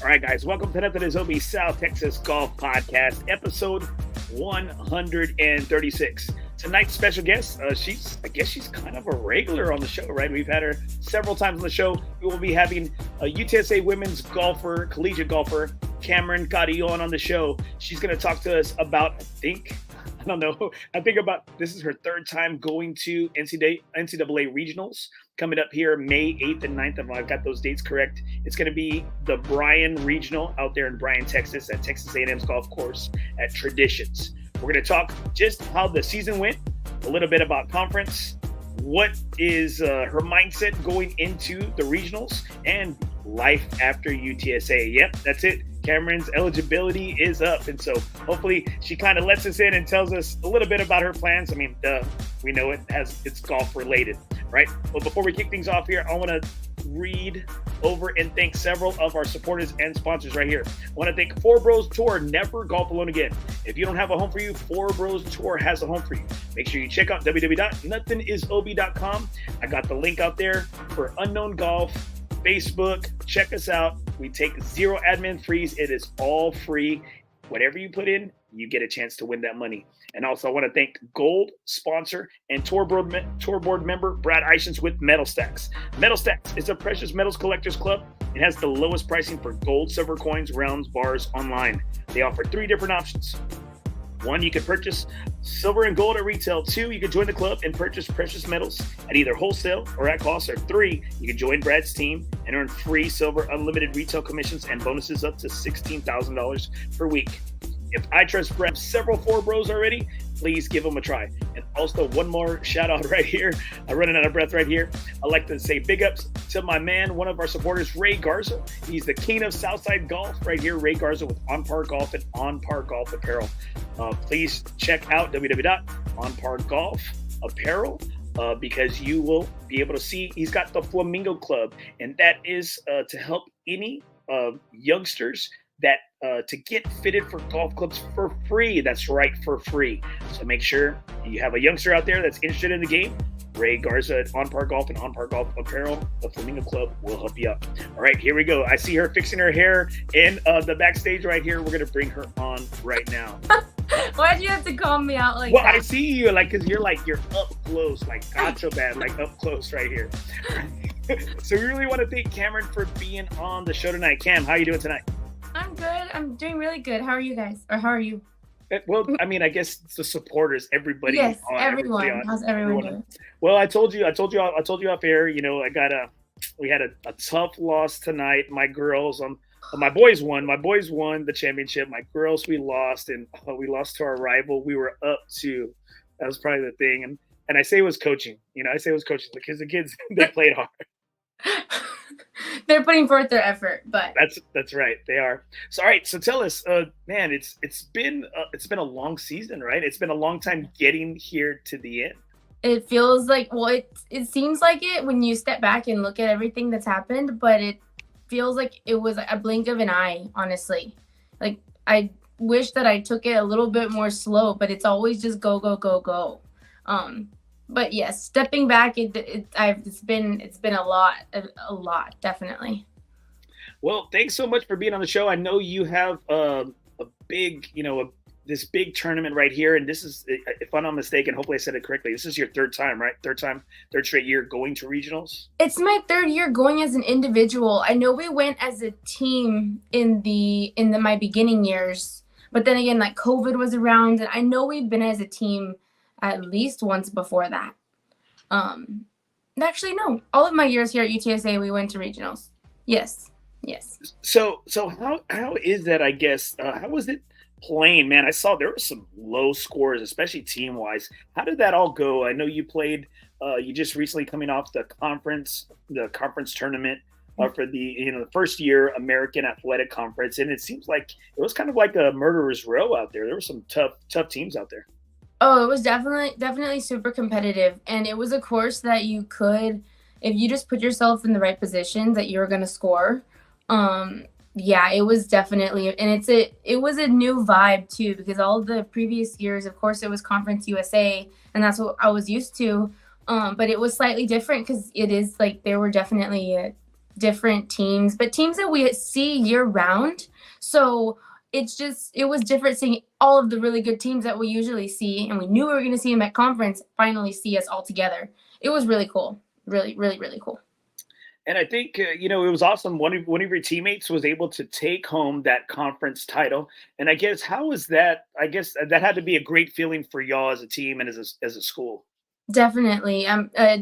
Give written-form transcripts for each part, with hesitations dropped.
All right, guys, welcome to nothing is OB South Texas Golf Podcast, episode 136. Tonight's special guest, she's kind of a regular on the show, right? We've had her several times on the show. We will be having a UTSA Women's golfer, collegiate golfer, Camyrn Carreon on the show. She's going to talk to us about, this is her third time going to NCAA regionals coming up here May 8th and 9th. I've got those dates correct. It's going to be the Bryan Regional out there in Bryan, Texas at Texas A&M's golf course at Traditions. We're going to talk just how the season went, a little bit about conference, what is her mindset going into the regionals, and life after UTSA. Yep, that's it. Camryn's eligibility is up, and so hopefully she kind of lets us in and tells us a little bit about her plans. I mean, we know it's golf related, right? Well, before we kick things off here, I want to read over and thank several of our supporters and sponsors right here. I want to thank FOREBROS Tour. Never golf alone again. If you don't have a home for you, FOREBROS Tour has a home for you. Make sure you check out www.nothingisob.com. I got the link out there for Unknown Golf, Facebook. Check us out. We take 0 admin fees. It is all free. Whatever you put in, you get a chance to win that money. And also, I want to thank Gold sponsor and tour board member Brad Ishens with Metal Stacks. Metal Stacks is a precious metals collectors club. It has the lowest pricing for gold, silver coins, rounds, bars online. They offer 3 different options. 1, you can purchase silver and gold at retail. 2, you can join the club and purchase precious metals at either wholesale or at cost. Or 3, you can join Brad's team and earn free silver unlimited retail commissions and bonuses up to $16,000 per week. If I trust Brad several FOREBROS already, please give them a try. And also one more shout out right here. I'm running out of breath right here. I'd like to say big ups to my man, one of our supporters, Ray Garza. He's the king of Southside Golf right here. Ray Garza with On Par Golf and On Par Golf Apparel. Please check out www.onpargolf apparel because you will be able to see he's got the Flamingo Club, and that is to help any youngsters that to get fitted for golf clubs for free. That's right, for free. So make sure you have a youngster out there that's interested in the game. Ray Garza at On Par Golf and On Par Golf Apparel, the Flamingo Club, will help you out. All right, here we go. I see her fixing her hair in the backstage right here. We're going to bring her on right now. Why'd you have to call me out like that? Well, I see you because you're up close, like gotcha bad, like up close right here. So we really want to thank Camryn for being on the show tonight. Cam, how are you doing tonight? I'm good. I'm doing really good. How are you guys? Or how are you? Well, I mean, I guess it's the supporters, everybody. Yes, everyone. How's everyone doing? Well, I told you off air. You know, we had a tough loss tonight. My girls, my boys won. My boys won the championship. My girls, we lost, and we lost to our rival. We were up to. That was probably the thing, and I say it was coaching. You know, I say it was coaching because the kids they played hard. They're putting forth their effort, but that's right, they are. So all right, so tell us, man, it's been a long season, right? It's been a long time getting here to the end. It feels like, well, it seems like it when you step back and look at everything that's happened, but it feels like it was a blink of an eye, honestly. Like I wish that I took it a little bit more slow, but it's always just go go go go. But yes, stepping back, it's been a lot, definitely. Well, thanks so much for being on the show. I know you have a big, this big tournament right here, and this is, if I'm not mistaken, hopefully I said it correctly, this is your third time, right? Third straight year going to regionals? It's my third year going as an individual. I know we went as a team in my beginning years, but then again, like COVID was around, and I know we've been as a team at least once before that. Actually, no. All of my years here at UTSA, we went to regionals. Yes. So how is that, I guess? How was it playing, man? I saw there were some low scores, especially team-wise. How did that all go? I know you played, you just recently coming off the conference tournament for the first year American Athletic Conference, and it seems like it was kind of like a murderer's row out there. There were some tough teams out there. Oh, it was definitely super competitive. And it was a course that you could, if you just put yourself in the right position, that you were going to score. Yeah, it was definitely, and it was a new vibe too, because all the previous years, of course, it was Conference USA, and that's what I was used to. But it was slightly different because it is like there were definitely different teams, but teams that we see year round. So it was different seeing all of the really good teams that we usually see, and we knew we were going to see them at conference, finally see us all together. It was really cool. Really, really, really cool. And I think it was awesome. One of your teammates was able to take home that conference title, and I guess how was that? I guess that had to be a great feeling for y'all as a team and as a school. Definitely.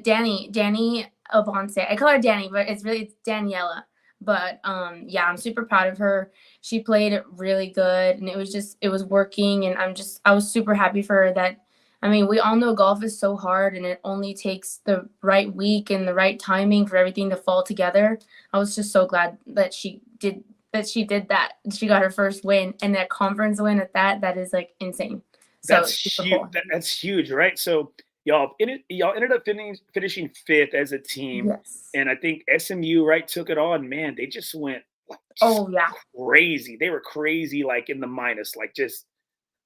Danny Avance. I call her Danny, but it's Daniela. But yeah, I'm super proud of her. She played really good, and it was working, and I was super happy for her. That I mean, we all know golf is so hard, and it only takes the right week and the right timing for everything to fall together. I was just so glad that she did that. She got her first win, and that conference win at that. That is like insane. So That's huge. That's huge, right? So y'all ended up finishing fifth as a team, yes. and I think SMU right took it on. Man, they just went like Oh yeah. crazy. They were crazy, like in the minus. Like just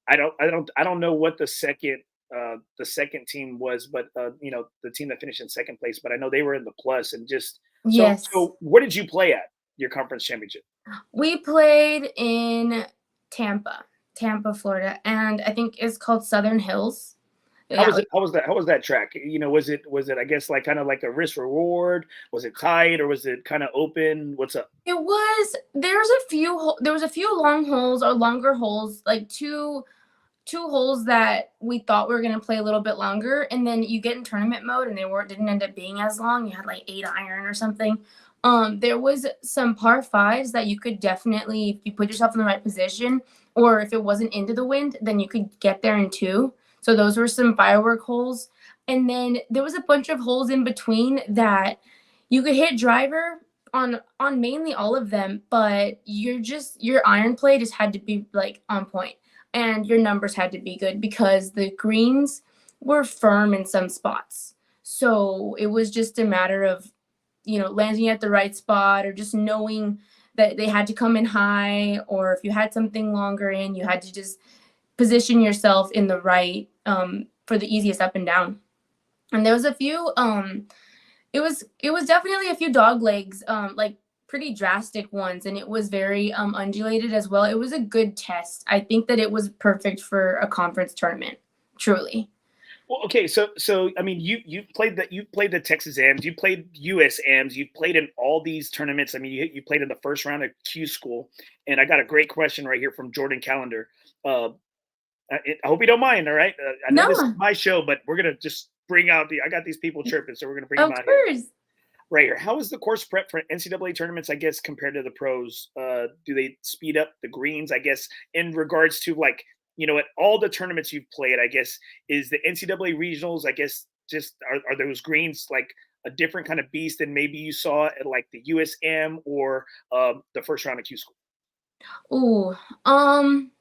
I don't know what the second team was, but the team that finished in second place. But I know they were in the plus, and just so Yes. so. Where did you play at your conference championship? We played in Tampa, Florida, and I think it's called Southern Hills. How Yeah, was it? How was that track? Was it? I guess like kind of like a risk reward. Was it tight or was it kind of open? What's up? it was. There was a few long holes or longer holes, like two holes that we thought we were gonna play a little bit longer, and then you get in tournament mode, and didn't end up being as long. You had like 8 iron or something. There was some par fives that you could definitely, if you put yourself in the right position, or if it wasn't into the wind, then you could get there in two. So those were some firework holes, and then there was a bunch of holes in between that you could hit driver on mainly all of them, but your iron play just had to be like on point, and your numbers had to be good because the greens were firm in some spots. So it was just a matter of, landing at the right spot, or just knowing that they had to come in high, or if you had something longer in, you had to just position yourself in the right for the easiest up and down. And there was a few it was definitely a few dog legs, like pretty drastic ones, and it was very undulated as well. It was a good test. I think that it was perfect for a conference tournament, truly. Well, okay, so I mean, you played the Texas Ams, you played US Ams, you played in all these tournaments. I mean, you played in the first round of Q School, and I got a great question right here from Jordan Calendar. Uh, I hope you don't mind. All right, I know this is No, my show, but we're gonna just bring out I got these people chirping, so we're gonna bring them of out here course. right here. How is the course prep for NCAA tournaments? I guess compared to the pros, do they speed up the greens? I guess in regards to like at all the tournaments you've played, I guess is the NCAA regionals. I guess just are those greens like a different kind of beast than maybe you saw at like the USM or the first round of Q School? Ooh, um,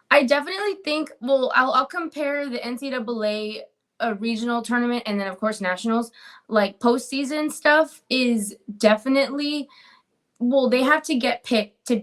I definitely think. Well, I'll compare the NCAA regional tournament, and then of course nationals. Like postseason stuff is definitely, well, they have to get picked to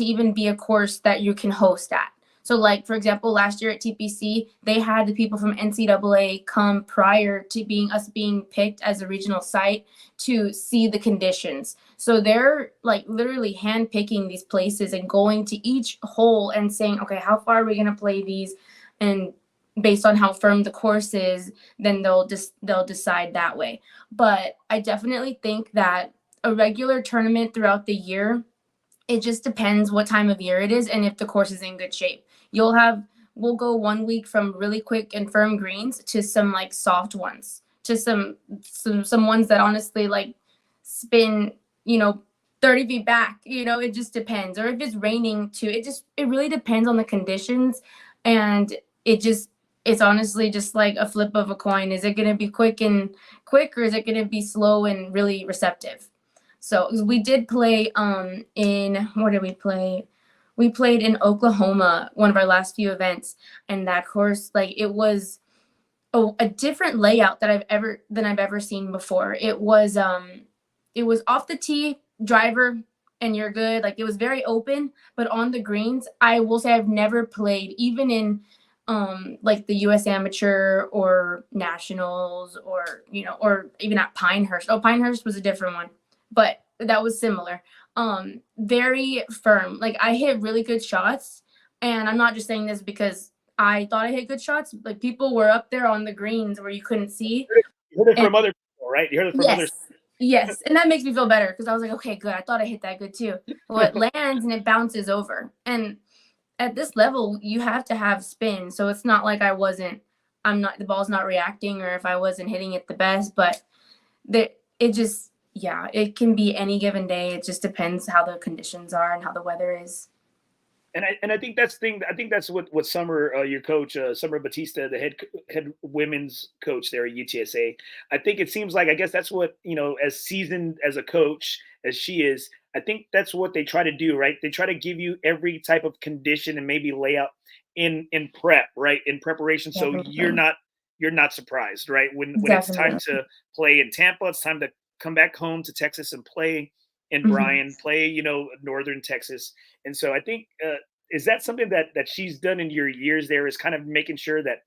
even be a course that you can host at. So, like for example, last year at TPC, they had the people from NCAA come prior to being picked as a regional site to see the conditions. So they're like literally hand picking these places and going to each hole and saying, okay, how far are we gonna play these? And based on how firm the course is, then they'll decide that way. But I definitely think that a regular tournament throughout the year, it just depends what time of year it is and if the course is in good shape. We'll go 1 week from really quick and firm greens to some like soft ones, to some ones that honestly like spin, 30 feet back. It just depends. Or if it's raining too, it really depends on the conditions, and it's honestly just like a flip of a coin. Is it going to be quick, or is it going to be slow and really receptive? So we did play in, where did we play? We played in Oklahoma, one of our last few events, and that course, like it was a different layout that I've ever seen before. It was off the tee, driver, and you're good. Like it was very open, but on the greens, I will say I've never played even in like the US Amateur or Nationals, or or even at Pinehurst. Oh, Pinehurst was a different one. But that was similar. Very firm. Like I hit really good shots, and I'm not just saying this because I thought I hit good shots. Like people were up there on the greens where you couldn't see. You heard it And from other people, right? You heard it from others. yes, yes, and that makes me feel better because I was like, okay, good. I thought I hit that good too. Well, it lands and it bounces over, and at this level, you have to have spin. So it's not like the ball's not reacting, or if I wasn't hitting it the best, but it just, yeah, it can be any given day. It just depends how the conditions are and how the weather is. And I think that's thing. I think that's what Summer, your coach, Summer Batista, the head women's coach there at UTSA. I think it seems like, I guess that's what, as seasoned as a coach as she is. I think that's what they try to do, right? They try to give you every type of condition and maybe layout in prep, right? In preparation, so Definitely. you're not surprised, right? When it's time Definitely. to play in Tampa, it's time to come back home to Texas and play in Mhm. Bryan, play northern Texas. And so I think, is that something that she's done in your years there, is kind of making sure that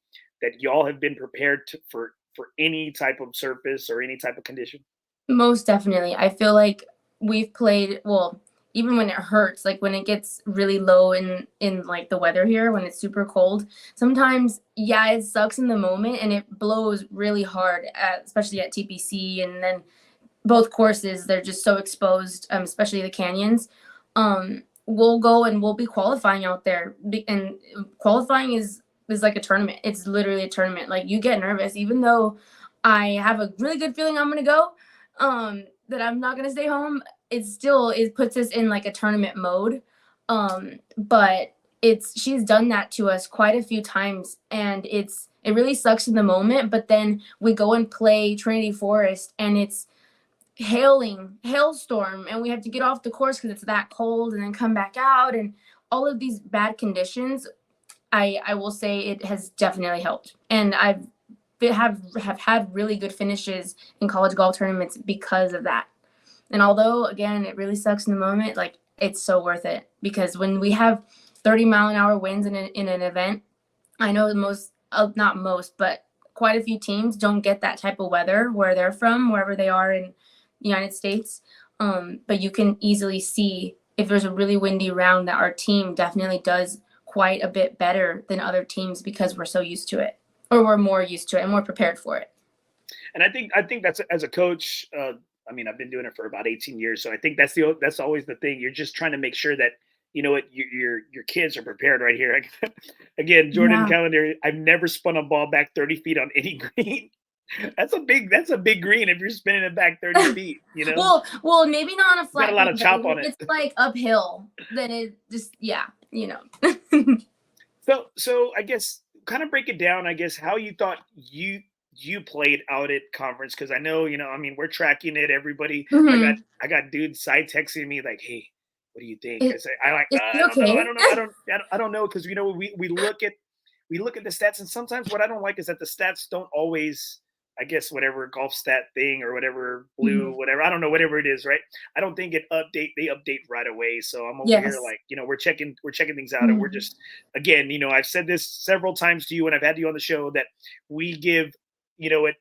y'all have been prepared for any type of surface or any type of condition? Most definitely. I feel like we've played, well, even when it hurts, like when it gets really low in like the weather here, when it's super cold, sometimes, yeah, it sucks in the moment and it blows really hard, especially at TPC, and then both courses, they're just so exposed, especially the canyons. We'll go and we'll be qualifying out there, and qualifying is like a tournament. It's literally a tournament. Like you get nervous, even though I have a really good feeling I'm gonna go, that I'm not gonna stay home. It puts us in like a tournament mode. But she's done that to us quite a few times, and it really sucks in the moment. But then we go and play Trinity Forest, and it's hailstorm, and we have to get off the course because it's that cold, and then come back out, and all of these bad conditions. I will say it has definitely helped, and have had really good finishes in college golf tournaments because of that. And although again it really sucks in the moment, like it's so worth it, because when we have 30-mile-an-hour winds in an event, I know not most, but quite a few teams don't get that type of weather where they're from, wherever they are in the United States. But you can easily see if there's a really windy round that our team definitely does quite a bit better than other teams because we're so used to it, or we're more used to it and more prepared for it. And I think that's, as a coach. I mean, I've been doing it for about 18 years, so I think that's always the thing. You're just trying to make sure that your kids are prepared right here. Again, Jordan Yeah. Calendar. I've never spun a ball back 30 feet on any green. That's a big green if you're spinning it back 30 feet. Well, maybe not on a Got a flat lot green, of but chop if on it. it's like uphill, then it just, yeah, you know. So I guess kind of break it down. I guess how you thought you played out at conference, because I know, I mean, we're tracking it. Everybody, I got Hmm. I got dudes side texting me like, "Hey, what do you think?" I Is, say, I like, is I it don't know, I okay? don't know, I don't know, because we look at the stats, and sometimes what I don't like is that the stats don't always. I guess whatever golf stat thing or whatever blue, Hmm. whatever, I don't know, whatever it is, right? I don't think they update right away. So I'm over here Yes. like, we're checking things out, and we're Hmm. just, again, I've said this several times to you when I've had you on the show, that we give, it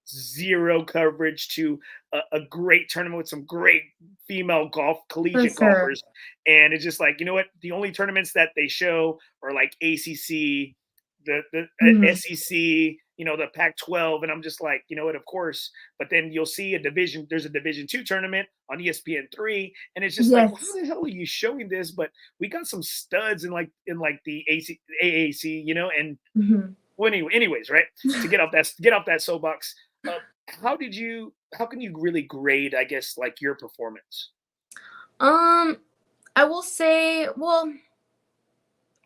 zero coverage to a great tournament with some great female For collegiate sure. golfers. And it's just like, the only tournaments that they show are like ACC, the Hmm. SEC, the Pac-12. And I'm just like, of course. But then you'll see there's a Division 2 tournament on ESPN 3, and it's just like, well, Yes. how the hell are you showing this? But we got some studs in like the AAC, and Hmm. well, anyways, right? To get off that soapbox, uh, how can you really grade, I guess, like, your performance? Um, I will say, well,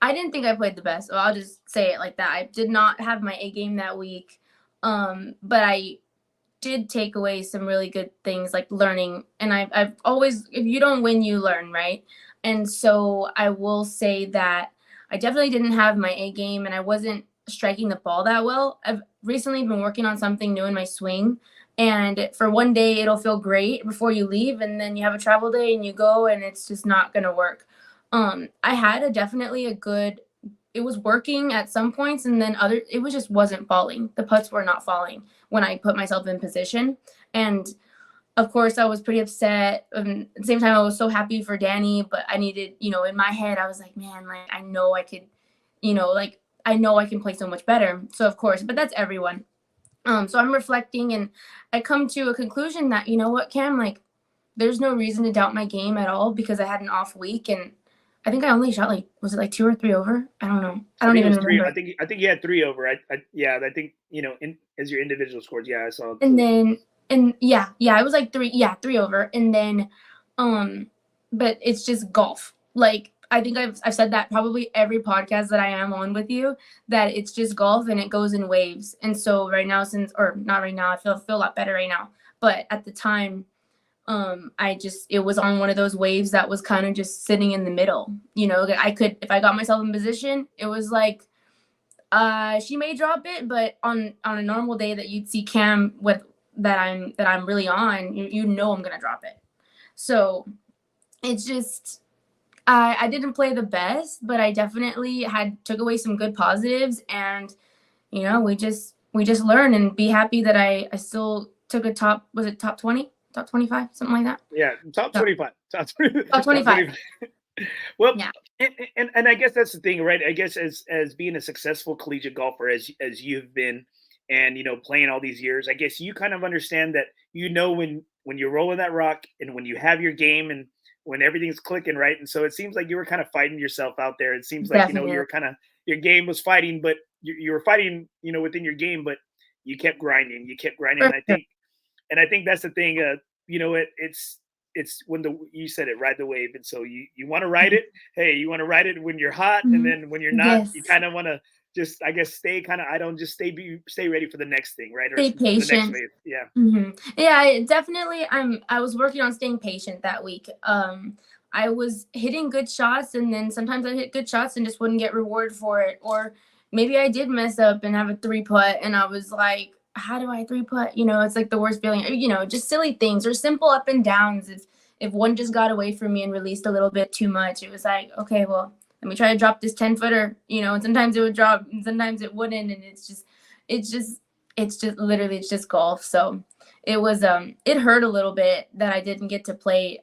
I didn't think I played the best. Well, I'll just say it like that. I did not have my A game that week. But I did take away some really good things like learning. And I've always, if you don't win, you learn, right? And so I will say that I definitely didn't have my A game, and I wasn't striking the ball that well. I've recently been working on something new in my swing. And for one day, it'll feel great before you leave. And then you have a travel day and you go, and it's just not going to work. I had definitely a good, it was working at some points, and then it was just wasn't falling. The putts were not falling when I put myself in position. And of course, I was pretty upset. At the same time, I was so happy for Danny, but I needed, in my head, I was like, man, like, I know I could, like, I know I can play so much better. So, of course, but that's everyone. So I'm reflecting, and I come to a conclusion that, you know what, Cam, like, there's no reason to doubt my game at all because I had an off week, and I think I only shot like, was it like 2 or 3 over? I don't know. I don't even remember. I think you had 3 over. I think as your individual scores. Yeah, I saw. And then it was like 3 over, and then, but it's just golf. Like, I think I've said that probably every podcast that I am on with you, that it's just golf and it goes in waves. And so right now, not right now, I feel a lot better right now. But at the time, it was on one of those waves that was kind of just sitting in the middle. I could, if I got myself in position, it was like, she may drop it, but on a normal day that you'd see Cam with that I'm really on, I'm gonna drop it. So it's just, I didn't play the best, but I definitely took away some good positives, and we just learn and be happy that I still took a top 20, top 25, something like that. Yeah, top 25. Top 25. Well, yeah. And I guess that's the thing, right? I guess as being a successful collegiate golfer as you've been, and playing all these years, I guess you kind of understand that when you're rolling that rock and when you have your game and when everything's clicking, right? And so it seems like you were kind of fighting yourself out there. It seems like you were kind of, your game was fighting, but you were fighting within your game, but you kept grinding. And I think that's the thing. It's when you said it, ride the wave. And so you want to ride it. Hey, you want to ride it when you're hot. And then when you're not, you kind of want to just, I guess, stay ready for the next thing, right? Stay patient. Yeah. Mm-hmm. Yeah, definitely. I was working on staying patient that week. I was hitting good shots, and then sometimes I hit good shots and just wouldn't get rewarded for it. Or maybe I did mess up and have a 3-putt, and I was like, how do I 3-putt? It's like the worst feeling, just silly things or simple up and downs. If one just got away from me and released a little bit too much, it was like, okay, well, let me try to drop this 10-footer, and sometimes it would drop and sometimes it wouldn't. And it's just golf. So it was, it hurt a little bit that I didn't get to play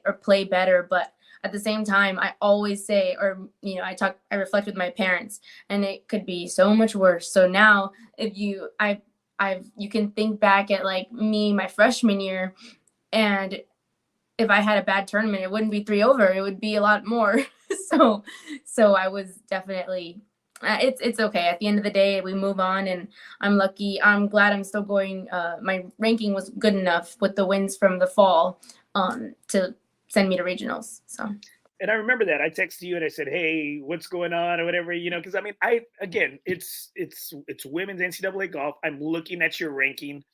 better. But at the same time, I always say, or, I reflect with my parents, and it could be so much worse. So now you can think back at like me, my freshman year, and if I had a bad tournament, it wouldn't be 3 over. It would be a lot more. So I was definitely, it's okay. At the end of the day, we move on, and I'm lucky. I'm glad I'm still going. My ranking was good enough with the wins from the fall to send me to regionals. So. And I remember that I texted you and I said, "Hey, what's going on?" or whatever, because I mean, it's women's NCAA golf. I'm looking at your ranking,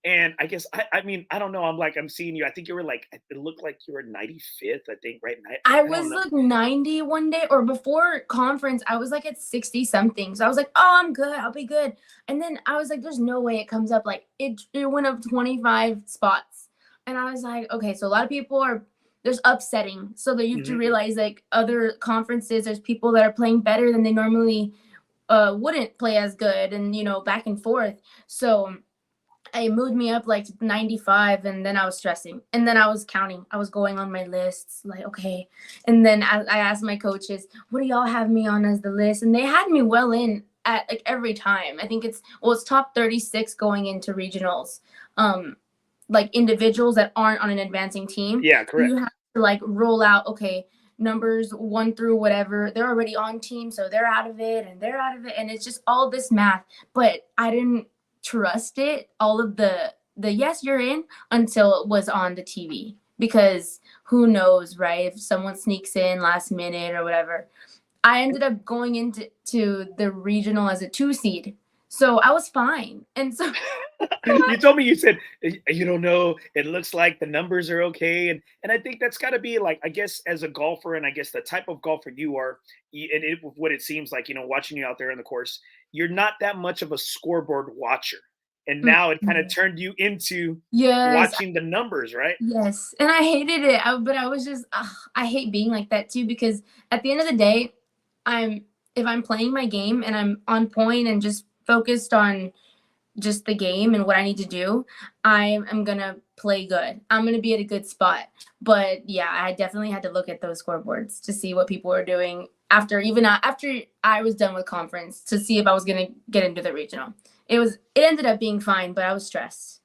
and I guess I don't know. I'm seeing you. I think you were like, it looked like you were 95th. I think, right? I was like 90 one day, or before conference, I was like at 60 something. So I was like, oh, I'm good. I'll be good. And then I was like, there's no way it comes up. Like it went up 25 spots, and I was like, okay, so a lot of people there's upsetting, so that you have to realize, like, other conferences, there's people that are playing better than they normally wouldn't play as good, and back and forth. So it moved me up like 95, and then I was stressing, and then I was counting. I was going on my lists, like, okay. And then I asked my coaches, what do y'all have me on as the list? And they had me well in at like every time. I think it's top 36 going into regionals. Like individuals that aren't on an advancing team. Yeah, correct. You have to like roll out, okay, numbers 1 through whatever. They're already on team, so they're out of it, and it's just all this math. But I didn't trust it, all of the yes, you're in, until it was on the TV. Because who knows, right? If someone sneaks in last minute or whatever. I ended up going into the regional as a 2 seed. So I was fine. And so you told me, you said, you don't know, it looks like the numbers are okay. And I think that's got to be like, I guess as a golfer, and I guess the type of golfer you are, and what it seems like, watching you out there in the course, you're not that much of a scoreboard watcher. And now it kind of turned you into watching the numbers, right? Yes. And I hated it. But I was just, I hate being like that too, because at the end of the day, if I'm playing my game and I'm on point and just focused on just the game and what I need to do, I am gonna play good. I'm gonna be at a good spot. But yeah, I definitely had to look at those scoreboards to see what people were doing after I was done with conference to see if I was gonna get into the regional. It ended up being fine, but I was stressed.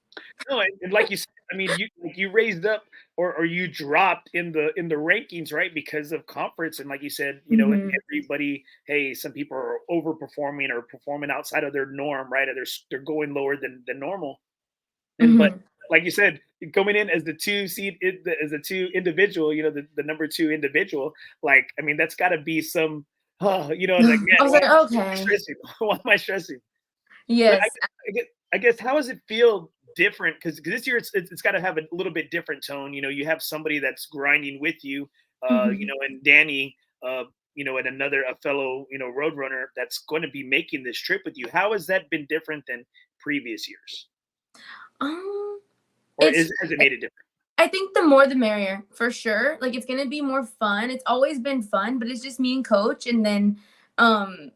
No, and like you said, I mean, you raised up or you dropped in the rankings, right? Because of conference, and like you said, Mhm. everybody, hey, some people are overperforming or performing outside of their norm, right? Or they're going lower than normal. And but Mhm. like you said, coming in as the two seed, as the two individual, the number two individual, like I mean, that's got to be some, like man, I was like, why am I okay. stressing? Why am I stressing? But Yes. I guess how does it feel different? Because this year it's got to have a little bit different tone. You have somebody that's grinding with you, Mhm. and Danny, and another a fellow, road runner that's going to be making this trip with you. How has that been different than previous years, Um, or it's has it made it different? I think the more the merrier, for sure. Like, it's gonna be more fun. It's always been fun, but it's just me and coach, and then,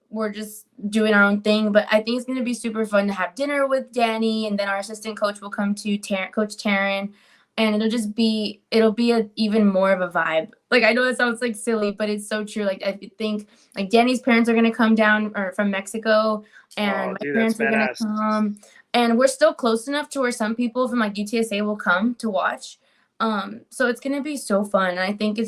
we're just doing our own thing, but I think it's gonna be super fun to have dinner with Danny, and then our assistant coach will come to Coach Taryn, and it'll be a even more of a vibe. Like, I know that sounds, like, silly, but it's so true. Like, I think, like, Danny's parents are gonna come down or from Mexico, and Oh, my dude, that's parents are gonna badass. come, and we're still close enough to where some people from, like, UTSA will come to watch. So it's gonna be so fun. And I think it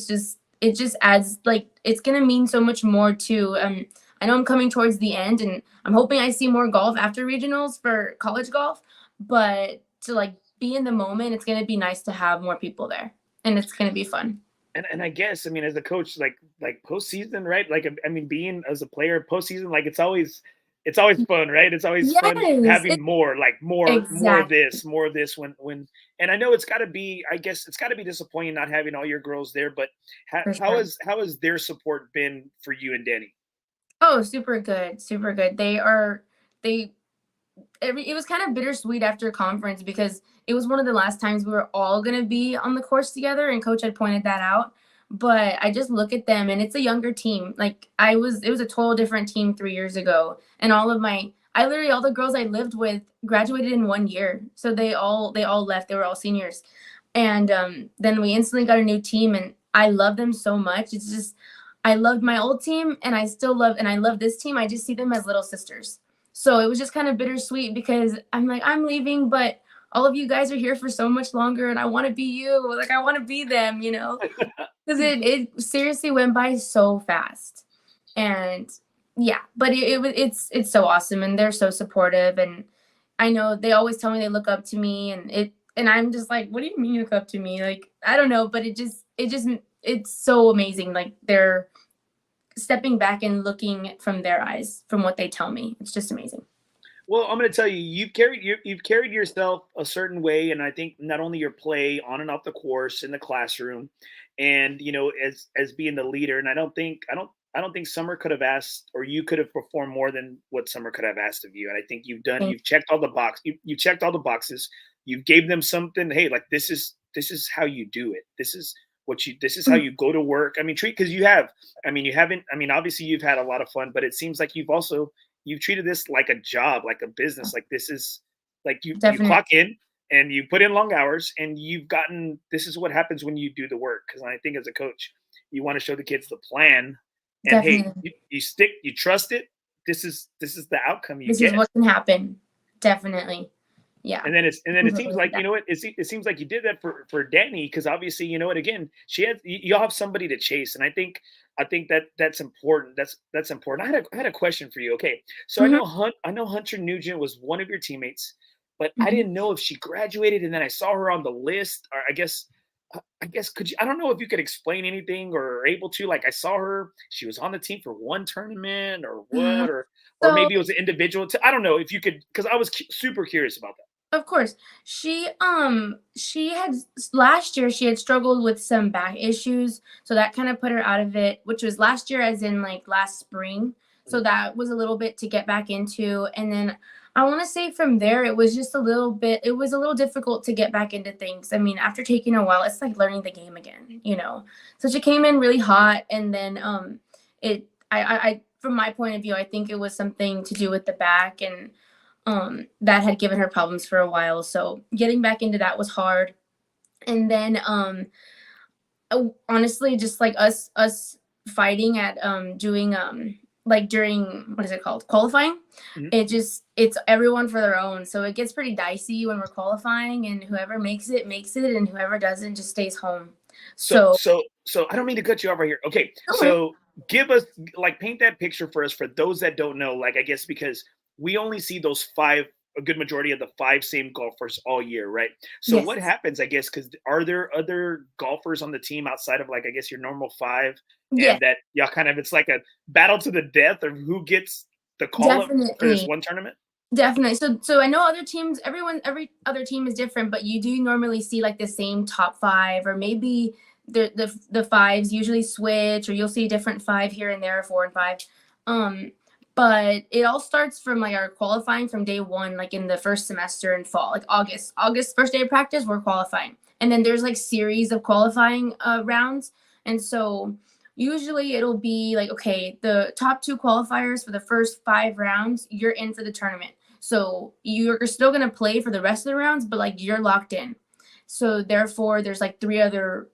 just adds like it's gonna mean so much more too. I know I'm coming towards the end and I'm hoping I see more golf after regionals for college golf, but to like be in the moment, it's gonna be nice to have more people there. And it's gonna be fun. And I guess I mean as a coach, like postseason, right? Like I mean, being as a player postseason, like it's always fun, right? It's always fun Yes, having more, like exactly. more of this when. And I know it's got to be, I guess it's got to be disappointing not having all your girls there. But how, For how sure. has how has their support been for you and Danny? Oh, super good, super good. They it was kind of bittersweet after conference because it was one of the last times we were all going to be on the course together and coach had pointed that out, but I just look at them and it's a younger team. Like it was a total different team 3 years ago, and I literally all the girls I lived with graduated in 1 year, so they all left. They were all seniors, and then we instantly got a new team, and I love them so much. It's just I loved my old team, and I love this team. I just see them as little sisters. So it was just kind of bittersweet because I'm like, I'm leaving, but all of you guys are here for so much longer, and I want to be you. Like, I want to be them, because it seriously went by so fast. And yeah, but it's so awesome, and they're so supportive. And I know they always tell me they look up to me, and I'm just like, what do you mean you look up to me? Like, I don't know, but it's so amazing. Like, they're stepping back and looking from their eyes from what they tell me. It's just amazing. Well, I'm going to tell you, you've carried yourself a certain way, and I think not only your play on and off the course in the classroom, and as being the leader. And I don't think Summer could have asked, or you could have performed more than what Summer could have asked of you. And I think you've checked all the you checked all the boxes. You gave them something. Hey, like this is how you do it. This is how you go to work. I mean, because you haven't. I mean, obviously you've had a lot of fun, but it seems like you've treated this like a job, like a business. Like this is like you Definitely, clock in and you put in long hours, and you've gotten. This is what happens when you do the work. Because I think as a coach, you want to show the kids the plan, and hey, definitely. you stick, you trust it. This is the outcome you This is get. what can happen. Definitely. Yeah. And then it seems Completely like that. it seems like you did that for Danny, because obviously again you'll have somebody to chase. And I think that's important. That's important. I had a question for you. Okay, so Mhm, I know Hunter Nugent was one of your teammates, but I mhm. didn't know if she graduated, and then I saw her on the list. Or I guess could you, I don't know if you could explain anything or are able to. Like I saw her, she was on the team for one tournament or what, or So, maybe it was an individual. I don't know if you could, because I was super curious about that. of course, she had last year she had struggled with some back issues, so that kind of put her out of it, which was last year as in like last spring. So Mhm. that was a little bit to get back into, and then I want to say from there it was just a little bit it was a little difficult to get back into things. I mean, after taking a while, it's like learning the game again. So she came in really hot, and then it I from my point of view, I think it was something to do with the back, and that had given her problems for a while. So getting back into that was hard. And then honestly, just like us fighting at doing like during, what is it called, qualifying. It's everyone for their own, so it gets pretty dicey when we're qualifying, and whoever makes it, and whoever doesn't just stays home. So I don't mean to cut you off right here. Okay, Okay. so give us, like, paint that picture for us, for those that don't know. Like, I guess because we only see those five, a good majority of the five same golfers all year, right? So Yes. what happens, I guess, because are there other golfers on the team outside of, like, I guess your normal five, Yeah, and that y'all kind of, it's like a battle to the death of who gets the call up for this definitely. one tournament? Definitely. So I know other teams, every other team is different, but you do normally see like the same top five, or maybe the fives usually switch, or you'll see a different five here and there, 4 and 5. But it all starts from like our qualifying from day one, like in the first semester in fall, like August, first day of practice, we're qualifying. And then there's like series of qualifying rounds. And so usually it'll be like, okay, the top 2 qualifiers for the first 5 rounds, you're in for the tournament. So you're still going to play for the rest of the rounds, but like you're locked in. So therefore there's like 3 other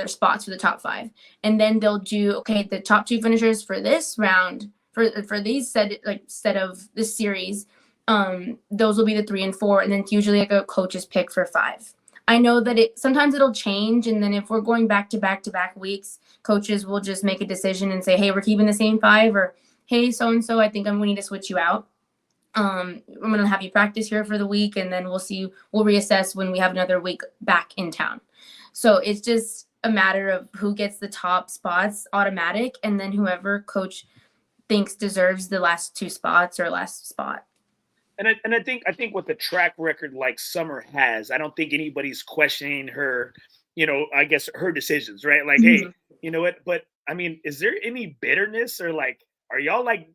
spots for the top 5. And then they'll do, okay, the top 2 finishers for this round, for these set of this series, those will be the 3 and 4. And then it's usually like a coach's pick for 5. I know that sometimes it'll change. And then if we're going back to back weeks, coaches will just make a decision and say, hey, we're keeping the same 5, or hey, so-and-so, I think we need to switch you out. I'm going to have you practice here for the week, and then we'll reassess when we have another week back in town. So it's just a matter of who gets the top spots automatic, and then whoever coach thinks deserves the last 2 spots or last spot. And I think with the track record like Summer has, I don't think anybody's questioning her, I guess her decisions, right? Like, hey, you know what? But I mean, is there any bitterness, or like, are y'all like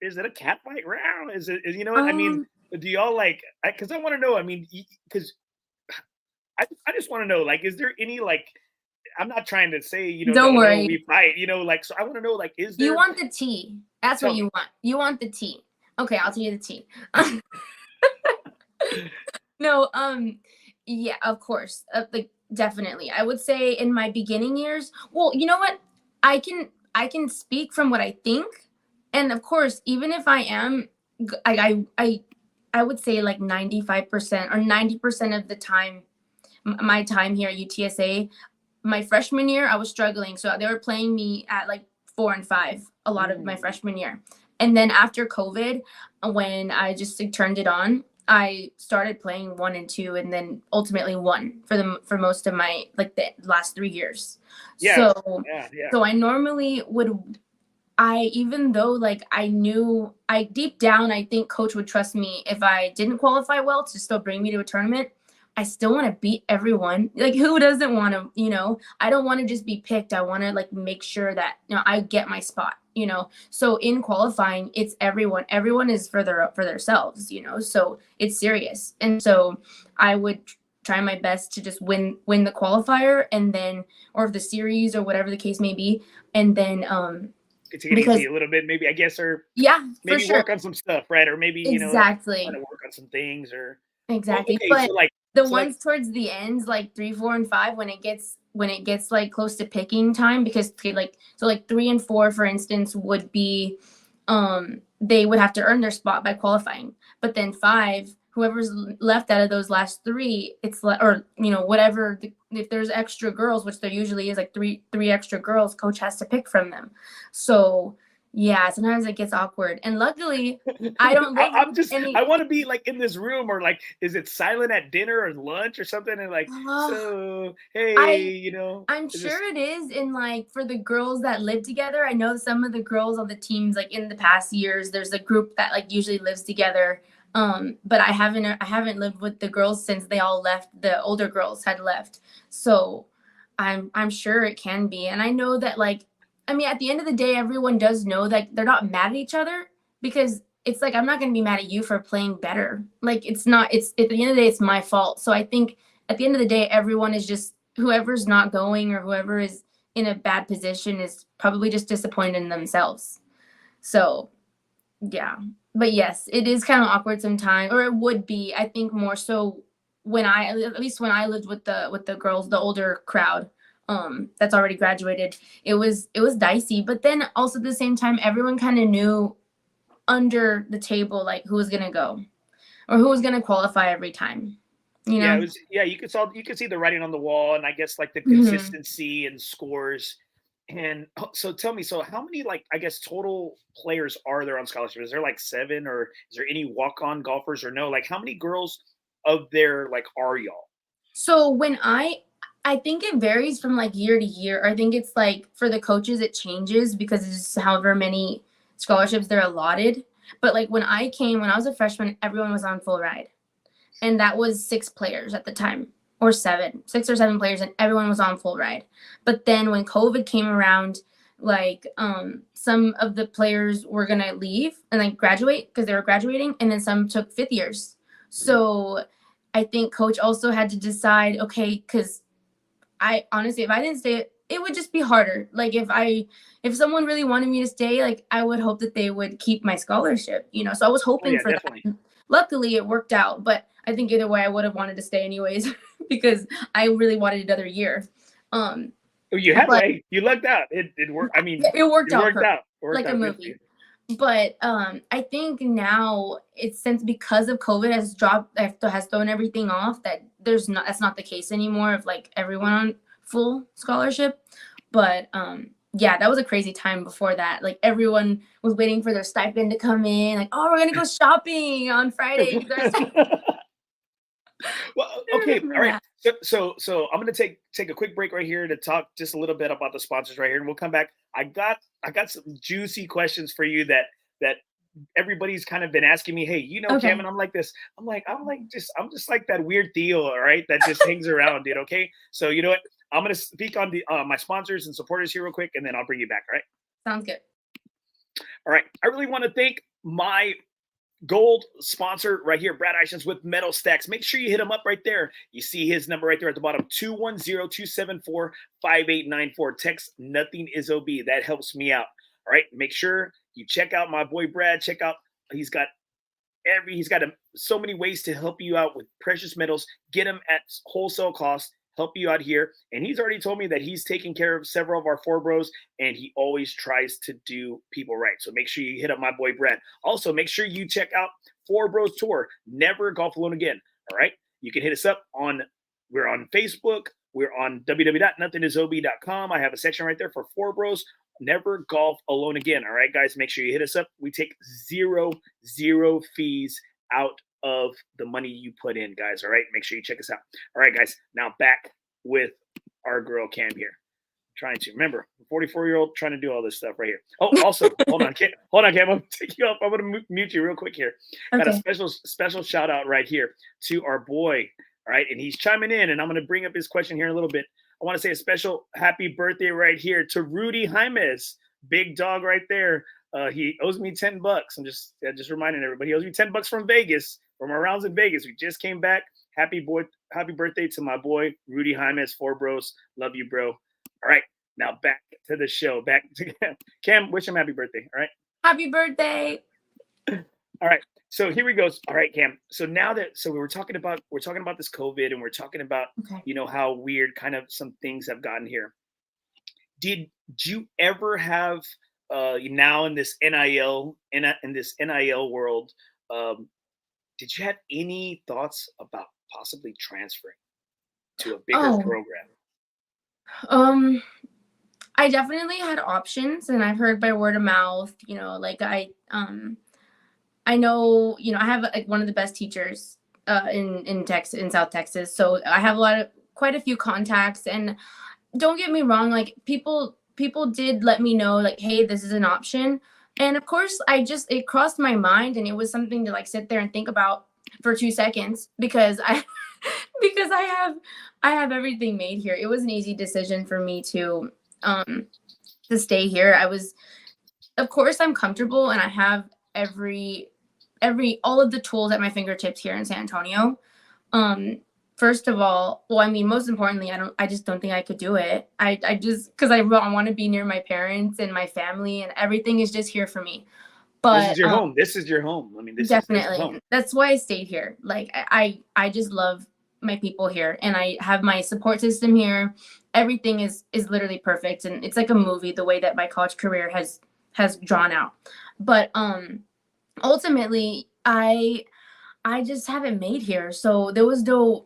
is it a cat fight round? Is it, you know what I mean? Do y'all like, because I want to know, I mean, because I just want to know, like, is there any, like, I'm not trying to say, Don't no, worry. we fight, like, so I want to know, like, is there. You want the tea. That's what you want. You want the tea. Okay, I'll tell you the tea. No, yeah, of course. Like, definitely. I would say in my beginning years, well, you know what? I can speak from what I think. And of course, even if I am, I would say like 95% or 90% of the time, my time here at UTSA, my freshman year, I was struggling. So they were playing me at like 4 and 5 a lot of my freshman year. And then after COVID, when I just like, turned it on, I started playing 1 and 2, and then ultimately 1 for most of my, like, the last 3 years. Yeah. So I normally would, even though like I knew, deep down, I think coach would trust me if I didn't qualify well to still bring me to a tournament. I still want to beat everyone. Like, who doesn't want to, I don't want to just be picked. I want to like make sure that, I get my spot, So in qualifying, it's everyone. Everyone is for themselves, so it's serious. And so I would try my best to just win the qualifier, and then, or the series, or whatever the case may be. And then, to get easy a little bit, maybe, I guess, or maybe for sure. Work on some stuff, right? Or maybe, exactly. Trying to work on some things, or exactly. Okay, but so like, the ones towards the ends, like 3, 4, and 5, when it gets like close to picking time, because like 3 and 4, for instance, would be, they would have to earn their spot by qualifying. But then 5, whoever's left out of those last 3, it's or whatever. If there's extra girls, which there usually is, like 3 extra girls, coach has to pick from them. So yeah, sometimes it gets awkward. And luckily, I don't live I want to be like in this room, or like, is it silent at dinner or lunch or something? And like, so, hey, I'm sure it is. And like, for the girls that live together, I know some of the girls on the teams, like in the past years, there's a group that like usually lives together. But I haven't lived with the girls since they all left. The older girls had left. So I'm sure it can be. And I know that, like, I mean, at the end of the day, everyone does know that they're not mad at each other, because it's like, I'm not going to be mad at you for playing better. Like, it's at the end of the day, it's my fault. So I think at the end of the day, everyone is just, whoever's not going or whoever is in a bad position is probably just disappointed in themselves. So yeah. but yes, it is kind of awkward sometimes, or it would be. I think more so when at least when I lived with the girls, the older crowd, that's already graduated. It was dicey, but then also at the same time, everyone kind of knew under the table like who was gonna go or who was gonna qualify every time. You Yeah, it know. was. Yeah, you could see the writing on the wall, and I guess like the Hmm. consistency and scores. And so, tell me, so how many like I guess total players are there on scholarship? Is there like seven, or is there any walk-on golfers, or no? Like, how many girls of there like are y'all? So when I think it varies from like year to year. I think it's like for the coaches it changes because it's however many scholarships they're allotted. But like when I came when I was a freshman, everyone was on full ride. And that was 6 players at the time, or 6 or 7 players, and everyone was on full ride. But then when COVID came around, like some of the players were gonna leave and like graduate because they were graduating, and then some took 5th years. Mhm. So I think coach also had to decide, okay, because I honestly, if I didn't stay, it would just be harder. Like if someone really wanted me to stay, like I would hope that they would keep my scholarship, you know. So I was Oh hoping yeah, for definitely. that. Luckily, it worked out, but I think either way, I would have wanted to stay anyways because I really wanted another year. Um, Oh, you had but way. You lucked out. It worked. I mean, it worked it out worked perfect, out. It worked like a out good for movie. you. But I think now it's since because of COVID has dropped has thrown everything off that that's not the case anymore of like everyone on full scholarship. But yeah, that was a crazy time before that. Like everyone was waiting for their stipend to come in. Like, oh, we're gonna go shopping on Friday because our stipend. Well, I okay, remember all right. that. So I'm gonna take a quick break right here to talk just a little bit about the sponsors right here, and we'll come back. I got some juicy questions for you that everybody's kind of been asking me. Hey, Cam, Okay, and I'm like this. I'm just like that weird Theo, all right, that just hangs around, dude. Okay, so you know what? I'm gonna speak on the my sponsors and supporters here real quick, and then I'll bring you back. All right. sounds good. All right. I really want to thank my gold sponsor right here, Brad Ishins with Metal Stacks. Make sure you hit him up right there. You see his number right there at the bottom, 210-274-5894. Text nothing is OB. That helps me out. All right. Make sure you check out my boy Brad. Check out, he's got so many ways to help you out with precious metals. Get them at wholesale cost. Help you out here. And he's already told me that he's taking care of several of our four bros, and he always tries to do people right. So make sure you hit up my boy Brad. Also, make sure you check out Four Bros Tour. Never golf alone again. All right. You can hit us up we're on Facebook. We're on www.nothingisob.com. I have a section right there for Four Bros. Never golf alone again. All right, guys, make sure you hit us up. We take zero fees out of the money you put in, guys. All right, make sure you check us out. All right, guys, now back with our girl Cam here. Trying to remember, 44-year-old trying to do all this stuff right here. Oh, also, hold on, Cam. I'm gonna take you off. I'm gonna mute you real quick here. Got a Okay. special shout out right here to our boy. All right, and he's chiming in, and I'm gonna bring up his question here in a little bit. I want to say a special happy birthday right here to Rudy Jaimes, big dog right there. He owes me $10. I'm just reminding everybody. He owes me $10 from Vegas, from our rounds in Vegas. We just came back. Happy birthday to my boy Rudy Jaimes, Four Bros. Love you, bro. All right, now back to the show. Back to Cam. Wish him happy birthday. All right. Happy birthday. All right. So here we go. All right, Cam. So now that we're talking about this COVID, and we're talking about Okay. how weird kind of some things have gotten here. Did you ever have now in this NIL world? Did you have any thoughts about possibly transferring to a bigger Oh, program? um, I definitely had options, and I've heard by word of mouth. Like I know, I have like one of the best teachers in Texas, in South Texas. So I have quite a few contacts, and don't get me wrong, like people did let me know like, hey, this is an option. And of course, it crossed my mind, and it was something to like sit there and think about for 2 seconds because I because I have everything made here. It was an easy decision for me um to stay here. Of course I'm comfortable, and I have all of the tools at my fingertips here in San Antonio. Um, First of all, well, I mean, most importantly, I just don't think I could do it. I just because I want to be near my parents and my family, and everything is just here for me. This is But your home. This is your home. I mean, this is home. definitely. That's why I stayed here. Like I just love my people here, and I have my support system here. Everything is literally perfect, and it's like a movie the way that my college career has drawn out. But ultimately I just haven't made here. So there was no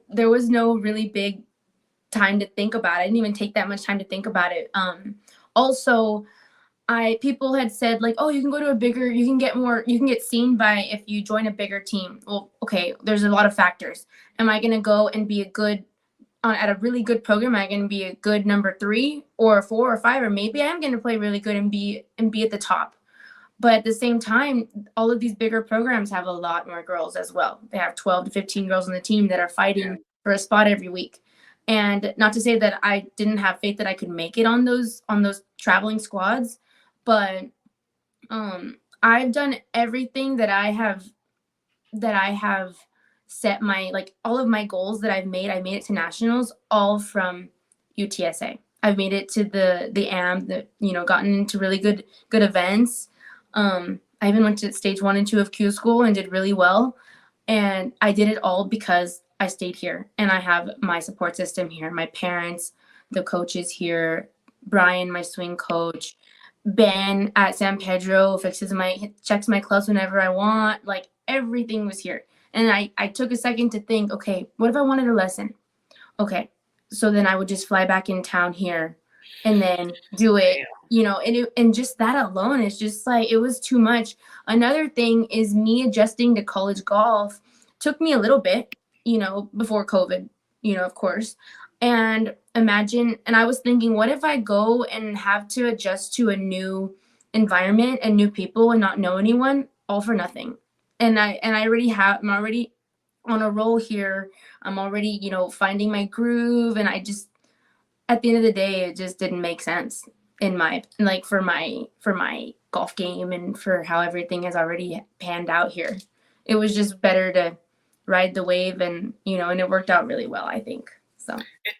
really big time to think about it. I didn't even take that much time to think about it. Also, I people had said like, oh, you can go to a bigger, you can get seen by if you join a bigger team. Well, okay, there's a lot of factors. Am I gonna go and be a good at a really good program? Am I gonna be a good number 3 or 4 or 5, or maybe I am gonna play really good and be at the top. But at the same time, all of these bigger programs have a lot more girls as well. They have 12 to 15 girls on the team that are fighting for a spot every week. And not to say that I didn't have faith that I could make it on those traveling squads, but I've done everything that I have set my like all of my goals that I made it to nationals all from UTSA. I've made it to the AM, gotten into really good events. I even went to stage 1 and 2 of Q school and did really well. And I did it all because I stayed here, and I have my support system here. My parents, the coaches here, Brian, my swing coach, Ben at San Pedro checks my clubs whenever I want. Like everything was here. And I took a second to think, okay, what if I wanted a lesson? Okay. So then I would just fly back in town here and then do it, and just that alone is just like, it was too much. Another thing is me adjusting to college golf took me a little bit, before COVID, of course. And I was thinking, what if I go and have to adjust to a new environment and new people and not know anyone, all for nothing. And I'm already on a roll here. I'm already, finding my groove, and I just, at the end of the day, it just didn't make sense for my golf game and for how everything has already panned out here. It was just better to ride the wave, and it worked out really well, I think. So.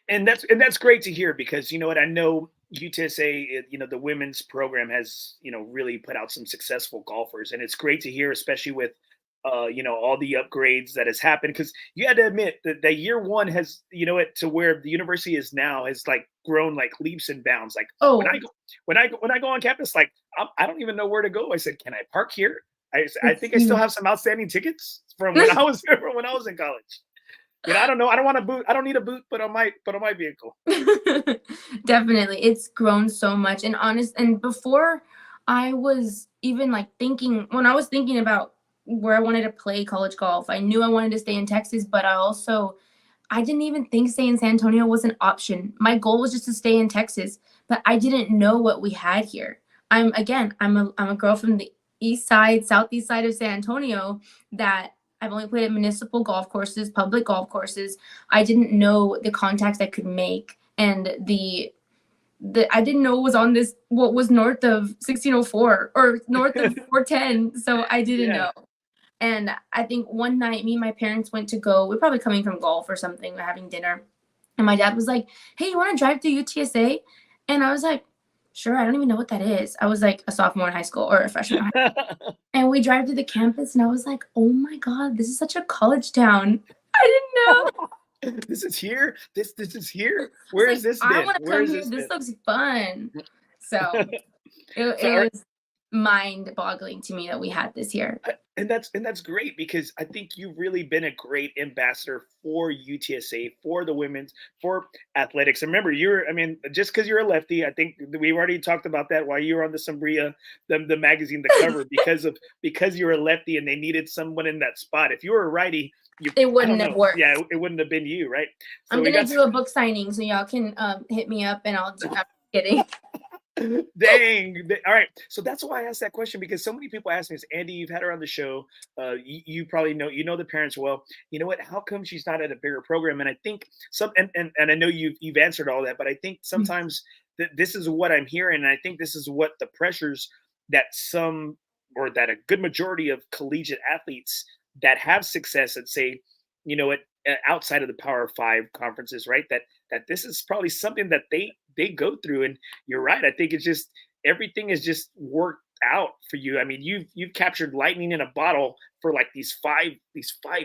And that's great to hear, because you know what, I know UTSA, the women's program has really put out some successful golfers, and it's great to hear, especially with all the upgrades that has happened, because you had to admit that year one has to where the university is now has like grown like leaps and bounds. Like when I go on campus, like I don't even know where to go. I said, can I park here? I think I still have some outstanding tickets from when I was in college. I don't know. I don't want a boot. I don't need a boot, but on my vehicle. Definitely, it's grown so much. And before I was even like when I was thinking about where I wanted to play college golf, I knew I wanted to stay in Texas, but I didn't even think staying in San Antonio was an option. My goal was just to stay in Texas, but I didn't know what we had here. I'm a girl from the southeast side of San Antonio that I've only played at municipal golf courses, public golf courses. I didn't know the contacts I could make, and I didn't know what was north of 1604 or north of 410. So I didn't know. And I think one night, me and my parents went to go. We're probably coming from golf or something. We're having dinner, and my dad was like, "Hey, you want to drive to UTSA?" And I was like, "Sure." I don't even know what that is. I was like a sophomore in high school or a freshman in high school. And we drive to the campus, and I was like, "Oh my God, this is such a college town." I didn't know. This is here. This is here. Where is this? I want to come here. This looks fun. So it was mind-boggling to me that we had this here. And that's great, because I think you've really been a great ambassador for UTSA, for the women's, for athletics. And remember, just because you're a lefty, I think we've already talked about that while you were on the Sombria, the magazine, the cover, because you're a lefty and they needed someone in that spot. If you were a righty, it wouldn't have worked. Yeah, it wouldn't have been you, right? So I'm gonna do a book signing, so y'all can hit me up, and I'm kidding. Dang. All right. So that's why I asked that question, because so many people ask me, Andy, you've had her on the show. You probably know the parents well. You know what? How come she's not at a bigger program? And I think and I know you've answered all that, but I think sometimes this is what I'm hearing. And I think this is what the pressures that that a good majority of collegiate athletes that have success at, say, outside of the Power 5 conferences, right? That this is probably something that they go through. And you're right. I think it's just everything is just worked worked out for you. I mean, you've captured lightning in a bottle for like these 5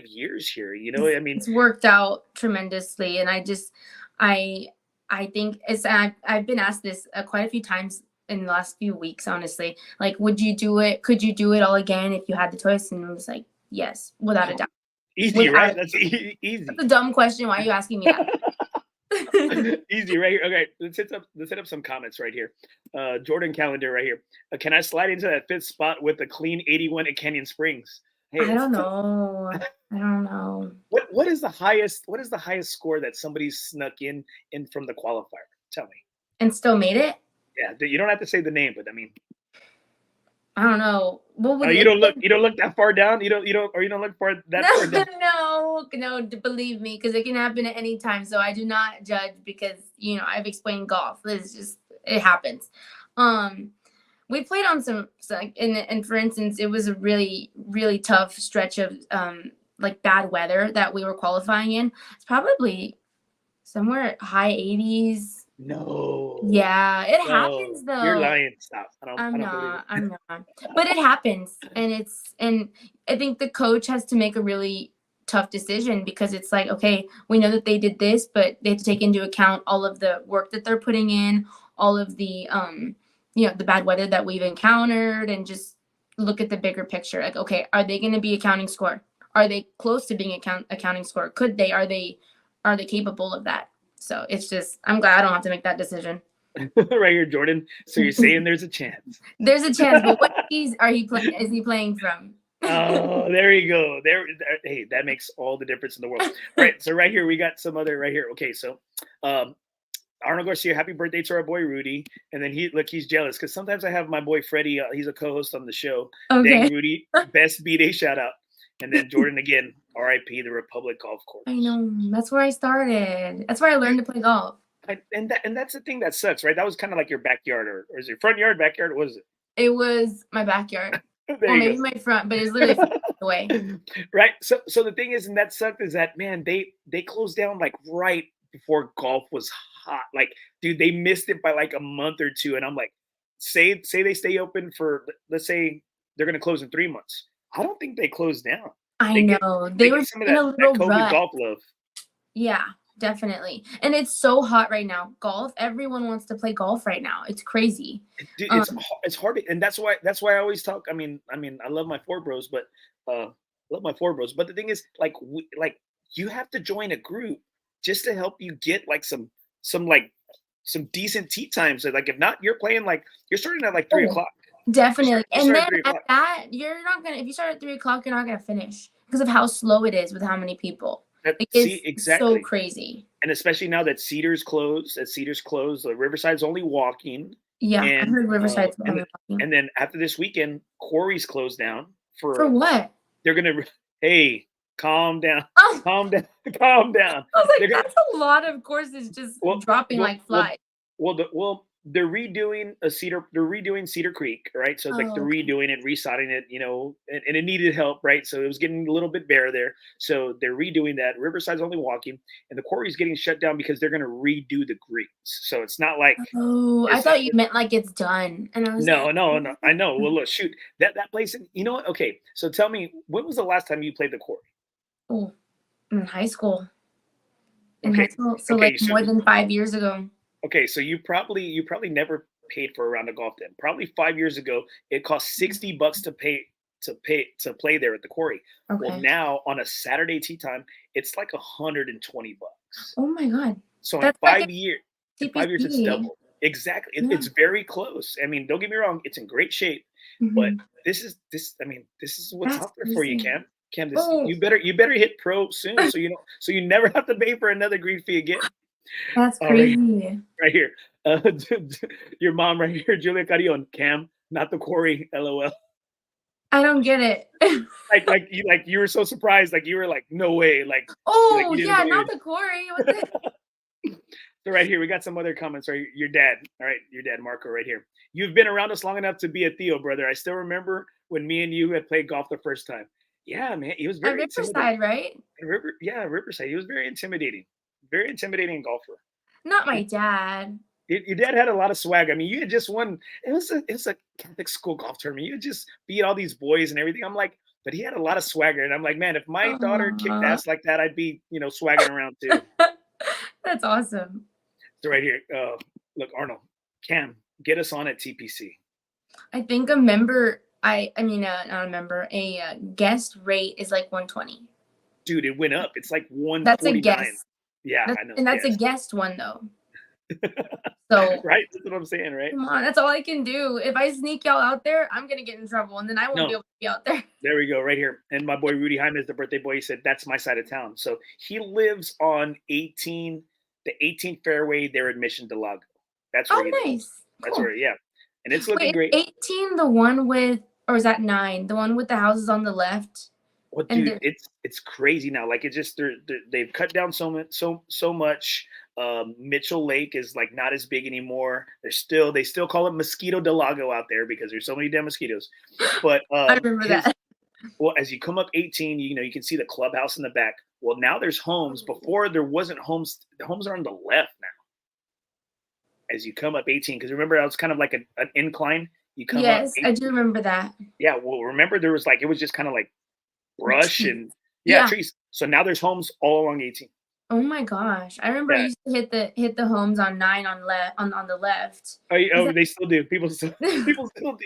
years here. You know, I mean, It's worked out tremendously, and I I think I've been asked this quite a few times in the last few weeks, honestly. Like, would you do it? Could you do it all again if you had the choice? And I was like, yes, without a doubt. easy, right? That's easy. That's a dumb question. Why are you asking me that? Easy right here. Okay, let's hit up some comments right here. Jordan Calendar right here. Can I slide into that fifth spot with a clean 81 at Canyon Springs? Hey, I don't know. I don't know. what is the highest score that somebody snuck in from the qualifier? Tell me. And still made it? Yeah, you don't have to say the name, but I mean, I don't know. What would you don't look that far down. You don't look far far down. No, believe me, because it can happen at any time. So I do not judge because I've explained golf. It's just it happens. We played on some and for instance, it was a really, really tough stretch of like bad weather that we were qualifying in. It's probably somewhere high 80s. No. Yeah, it happens though. You're lying. Stop. I'm not. But it happens, and I think the coach has to make a really tough decision because it's like, okay, we know that they did this, but they have to take into account all of the work that they're putting in, all of the the bad weather that we've encountered, and just look at the bigger picture. Like, okay, are they going to be a counting score? Are they close to being a counting score? Could they? Are they capable of that? So it's just, I'm glad I don't have to make that decision. Right here, Jordan. So you're saying there's a chance? There's a chance, but what keys is he playing from? Oh, there you go. Hey, that makes all the difference in the world. All right, so right here we got some other right here. Okay, so Arnold Garcia, happy birthday to our boy Rudy. And then he's jealous because sometimes I have my boy Freddie. He's a co-host on the show. Okay. Dang Rudy, best B-Day shout out. And then Jordan again, RIP the Republic Golf Course. I know. That's where I started. That's where I learned to play golf. And that's the thing that sucks, right? That was kind of like your backyard, or is it front yard, backyard? What was it? It was my backyard. Well, maybe my front, but it's literally away. Right. So the thing is, and that sucked, is that man, they closed down like right before golf was hot. Like, dude, they missed it by like a month or two. And I'm like, say they stay open for, let's say they're gonna close in 3 months. I don't think they closed down. I know. They were some of in that, a little that COVID rut. golf love. Yeah, definitely. And it's so hot right now. Golf, everyone wants to play golf right now. It's crazy. Dude, it's hard, and that's why I always talk. I mean, I love my FOREBROS, but But the thing is, like you have to join a group just to help you get like some decent tee times. Like if not, you're playing like you're starting at like 3 o'clock. Definitely. And then at that, you're not gonna, if you start at 3 o'clock, you're not gonna finish because of how slow it is with how many people. Exactly. So crazy. And especially now that Cedar's closed, the Riverside's only walking. Yeah, and, I heard Riverside's only walking. And then after this weekend, Quarry's closed down for what? They're gonna calm down. Calm down. I was like, that's a lot of courses just dropping like flies. They're redoing Cedar Creek, right? So it's they're redoing it, resodding it, and it needed help, right? So it was getting a little bit bare there. So they're redoing that. Riverside's only walking, and the Quarry's getting shut down because they're going to redo the greens. So it's not like. Oh, I thought you meant like it's done, and I was no. I know. Well, look, shoot, that place. You know what? Okay, so tell me, when was the last time you played the Quarry? Oh, in high school. High school, so more than 5 years ago. Okay, so you probably never paid for a round of golf then. Probably 5 years ago, it cost $60 to play there at the Quarry. Okay. Well, now on a Saturday tee time, it's like $120. Oh my God! So in 5 years, it's double. Exactly, it's very close. I mean, don't get me wrong, it's in great shape, but this is what's out there for you, Cam. Cam, you better hit pro soon, so you never have to pay for another green fee again. That's crazy. Right here. Your mom right here, Julia Carreon. Cam, not the Quarry, LOL. I don't get it. you were so surprised. Like you were like, no way. Like, yeah, not the Quarry. So right here, we got some other comments. Right, your dad. All right, your dad, Marco, right here. You've been around us long enough to be a Theo, brother. I still remember when me and you had played golf the first time. Yeah, man, he was very Riverside, right? Riverside. He was very intimidating. Very intimidating golfer. Not my dad. Your dad had a lot of swag. I mean, you had just won. It was a Catholic school golf tournament. You had just beat all these boys and everything. I'm like, but he had a lot of swagger, and I'm like, man, if my daughter kicked Aw. ass like that, I'd be, swagging around too. That's awesome. So right here, look, Arnold, Cam, get us on at TPC. I think a member, not a member, a guest rate is like 120. Dude, it went up. It's like That's a 149. guest. Yeah, I know. And that's a guest one though. So Right? That's what I'm saying, right? come on, that's all I can do. If I sneak y'all out there, I'm gonna get in trouble, and then I won't be able to be out there. There we go, right here. And my boy Rudy Hyman is the birthday boy. He said that's my side of town. So he lives on the 18th fairway there at Mission to Lago. That's where Oh, he lives. nice. That's Cool. where, yeah. And it's looking Wait, great. 18, the one with, or is that 9? The one with the houses on the left? Well, And dude, it's crazy now. Like it's just they've cut down so much. Mitchell Lake is like not as big anymore. They still call it Mosquito del Lago out there because there's so many damn mosquitoes. But I remember that. well, as you come up 18, you can see the clubhouse in the back. Well, now there's homes. Before there wasn't homes. The homes are on the left now. As you come up 18, because remember I was kind of like an incline. You come Yes, up 18, I do remember that. yeah. Well, remember there was it was just kind of like brush and Yeah. trees. So now there's homes all along 18. Oh my gosh. I remember I Yeah. used to hit the homes on 9 on the left. Oh, they still do. People still do.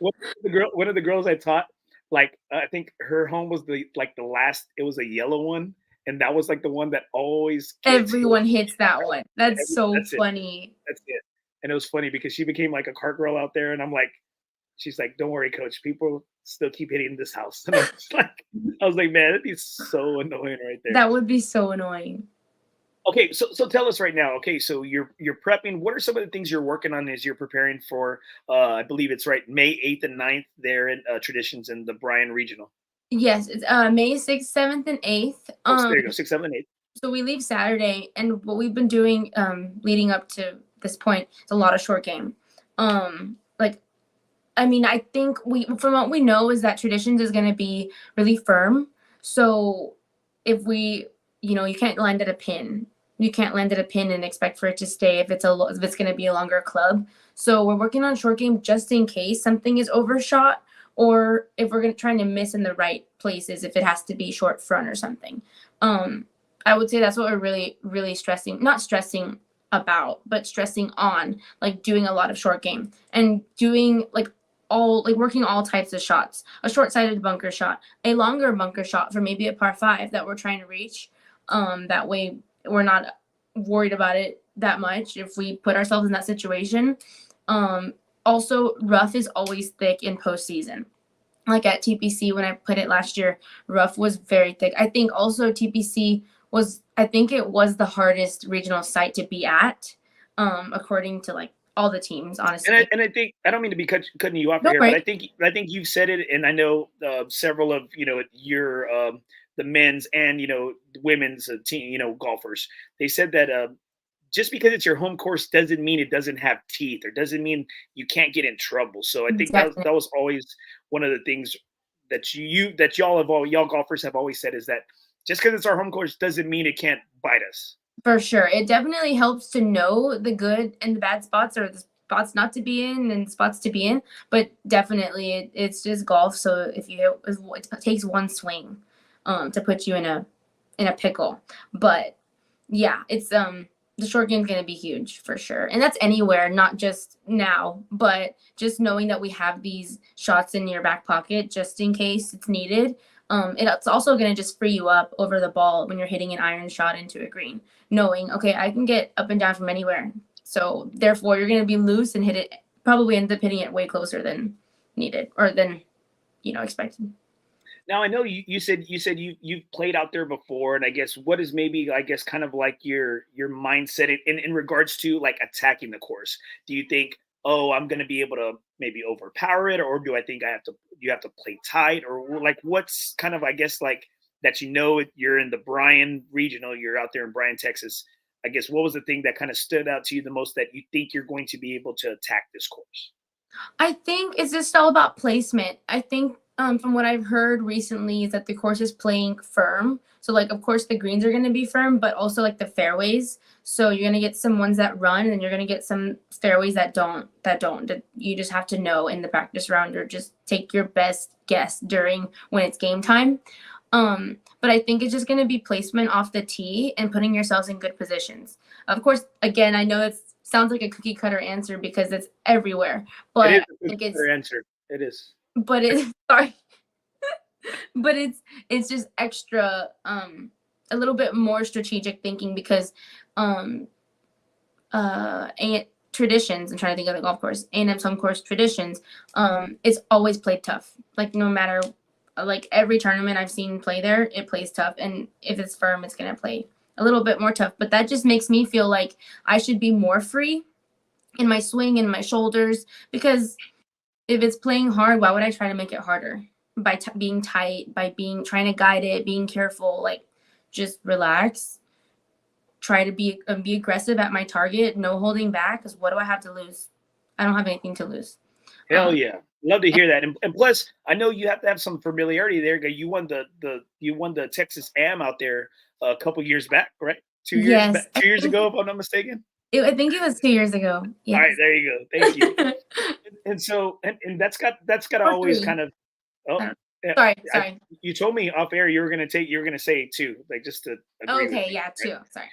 One of the girls I taught, like I think her home was the last. It was a yellow one, and that was like the one that always Everyone hits that one. That's so That's it. funny. That's it. And it was funny because she became like a cart girl out there, and I'm like, she's like, "Don't worry, coach. People still keep hitting this house." And I was like, man, that'd be so annoying right there. That would be so annoying. Okay, so tell us right now. Okay, so you're prepping. What are some of the things you're working on as you're preparing for? I believe it's right, May 8th and 9th there in Traditions in the Bryan Regional. Yes, it's May 6th, 7th, and 8th. So there you go, 6th, 7th, and 8th. So we leave Saturday, and what we've been doing leading up to this point is a lot of short game. I think from what we know is that Traditions is going to be really firm. So if you can't land at a pin. You can't land at a pin and expect for it to stay if it's going to be a longer club. So we're working on short game just in case something is overshot, or if we're trying to miss in the right places, if it has to be short front or something. I would say that's what we're really, really not stressing about, but stressing on, like doing a lot of short game and doing working all types of shots, a short-sided bunker shot, a longer bunker shot for maybe a par 5 that we're trying to reach. That way we're not worried about it that much if we put ourselves in that situation. Also, rough is always thick in postseason. Like at TPC, when I put it last year, rough was very thick. I think also TPC it was the hardest regional site to be at, according to all the teams, honestly. And I think I don't mean to be cutting you off No, here, right. but I think you've said it, and I know several of your the men's and women's team golfers. They said that just because it's your home course doesn't mean it doesn't have teeth, or doesn't mean you can't get in trouble. So I think that was always one of the things that y'all golfers have always said, is that just because it's our home course doesn't mean it can't bite us. For sure. It definitely helps to know the good and the bad spots, or the spots not to be in and spots to be in. But definitely it's just golf. So if it takes one swing to put you in a pickle. But yeah, it's the short game is going to be huge for sure. And that's anywhere, not just now, but just knowing that we have these shots in your back pocket just in case it's needed. It's also going to just free you up over the ball when you're hitting an iron shot into a green, knowing, okay, I can get up and down from anywhere. So therefore you're going to be loose and probably end up hitting it way closer than needed, or than, expected. Now I know you said you've played out there before, and I guess what is maybe kind of like your mindset in regards to like attacking the course? Do you think, oh, I'm going to be able to maybe overpower it, or do I think you have to play tight, or like what's kind of, I guess, like that you're in the Bryan Regional, you're out there in Bryan, Texas. I guess what was the thing that kind of stood out to you the most that you think you're going to be able to attack this course? I think it's just all about placement. I think From what I've heard recently is that the course is playing firm. So like, of course, the greens are going to be firm, but also like the fairways. So you're going to get some ones that run, and you're going to get some fairways that don't. That you just have to know in the practice round, or just take your best guess during when it's game time. But I think it's just going to be placement off the tee and putting yourselves in good positions. Of course, again, I know it sounds like a cookie cutter answer because it's everywhere, but it is a cookie cutter answer. It is. But it's sorry. But it's just extra a little bit more strategic thinking because traditions, I'm trying to think of the golf course, A&M's home course traditions, it's always played tough. Like no matter, like every tournament I've seen play there, it plays tough, and if it's firm, it's gonna play a little bit more tough. But that just makes me feel like I should be more free in my swing and my shoulders, because if it's playing hard, why would I try to make it harder by being tight, by trying to guide it, being careful? Like, just relax. Try to be aggressive at my target, no holding back. Because what do I have to lose? I don't have anything to lose. Hell yeah, love to hear that. And plus, I know you have to have some familiarity there. You won the Texas Am out there a couple years back, right? 2 years Yes. back, 2 years ago, if I'm not mistaken. I think it was 2 years ago. Yes. All right, there you go. Thank you. and so and that's got to always kind of. Oh, sorry. You told me off air you were gonna say 2, like just to. Agree okay, with me, yeah, right? 2. Sorry.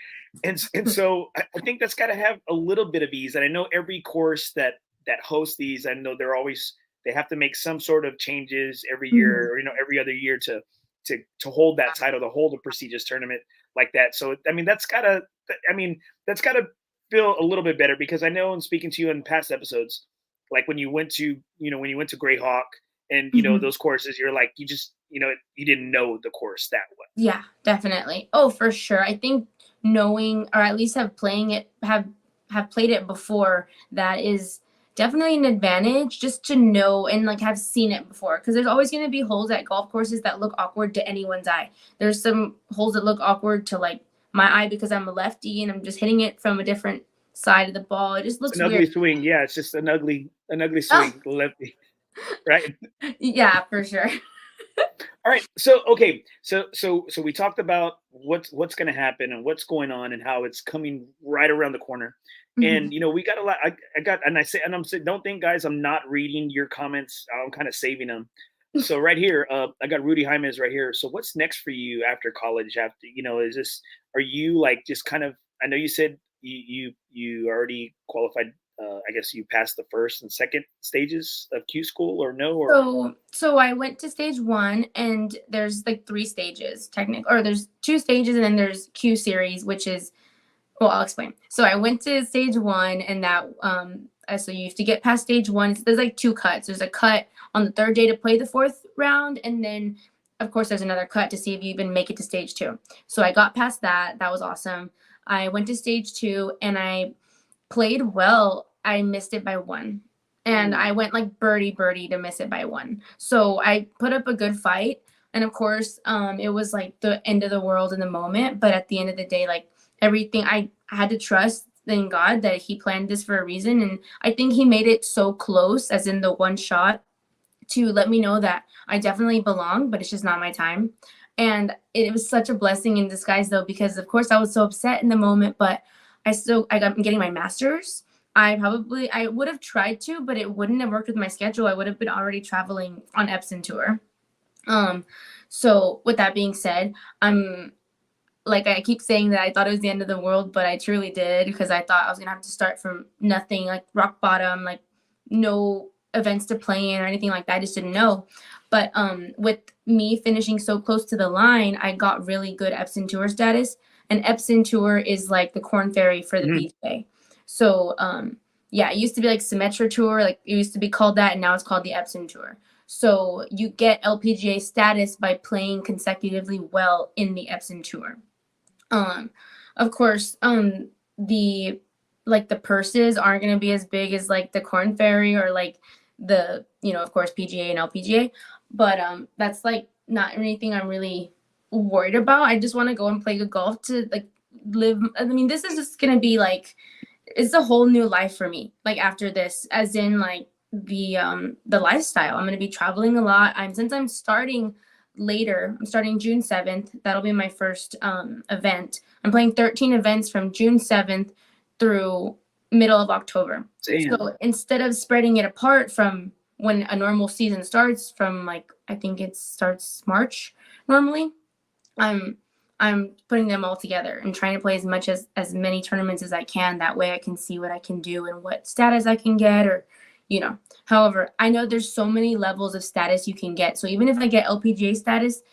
And so I think that's got to have a little bit of ease. And I know every course that hosts these, I know they have to make some sort of changes every year, or every other year to hold that title, to hold a prestigious tournament like that. So I mean that's gotta feel a little bit better, because I know in speaking to you in past episodes, like when you went to Greyhawk and those courses, you're like you just you didn't know the course that well. Yeah, definitely. Oh, for sure. I think knowing, or at least have played it before, that is definitely an advantage, just to know and like have seen it before, because there's always going to be holes at golf courses that look awkward to anyone's eye. There's some holes that look awkward to like my eye because I'm a lefty and I'm just hitting it from a different side of the ball. It just looks an ugly swing. Yeah, it's just an ugly swing, lefty. Right? Yeah, for sure. All right. So okay. So we talked about what's going to happen and what's going on and how it's coming right around the corner. And we got a lot. I'm saying, don't think, guys, I'm not reading your comments. I'm kind of saving them. So right here, I got Rudy Jaimez right here. So what's next for you after college? Are you like just kind of? I know you said you already qualified. I guess you passed the first and second stages of Q school, or no? Or so I went to stage 1, and there's like 3 stages technically, or there's 2 stages, and then there's Q series, which is, well, I'll explain. So I went to stage 1, and that so you have to get past stage 1. So there's like 2 cuts. There's a cut on the 3rd day to play the 4th round, and then of course there's another cut to see if you even make it to stage 2. So I got past that. That was awesome. I went to stage 2, and I played well. I missed it by 1, and I went like birdie to miss it by 1. So I put up a good fight, and of course it was like the end of the world in the moment, but at the end of the day, like everything, I had to trust in God that he planned this for a reason. And I think he made it so close, as in the 1 shot, to let me know that I definitely belong, but it's just not my time. And it was such a blessing in disguise, though, because of course I was so upset in the moment, but I'm getting my master's. I would have tried to, but it wouldn't have worked with my schedule. I would have been already traveling on Epson tour. So with that being said, like I keep saying that I thought it was the end of the world, but I truly did, because I thought I was going to have to start from nothing, like rock bottom, like no events to play in or anything like that. I just didn't know. But with me finishing so close to the line, I got really good Epson tour status. And Epson tour is like the Corn Ferry for the PGA. So it used to be like Symetra Tour, like it used to be called that, and now it's called the Epson Tour. So you get LPGA status by playing consecutively well in the Epson Tour. Of course, the purses aren't going to be as big as like the Corn Ferry or like the, of course, PGA and LPGA, but that's like not anything I'm really worried about. I just want to go and play good golf to like live. I mean, this is just going to be like, it's a whole new life for me, like after this, as in like the lifestyle. I'm going to be traveling a lot. Since I'm starting later, I'm starting June 7th. That'll be my first event. I'm playing 13 events from June 7th through middle of October. Damn. So instead of spreading it apart from when a normal season starts, from like, I think it starts March normally, I'm putting them all together and trying to play as many tournaments as I can. That way I can see what I can do and what status I can get, or however, I know there's so many levels of status you can get. So even if I get LPGA status,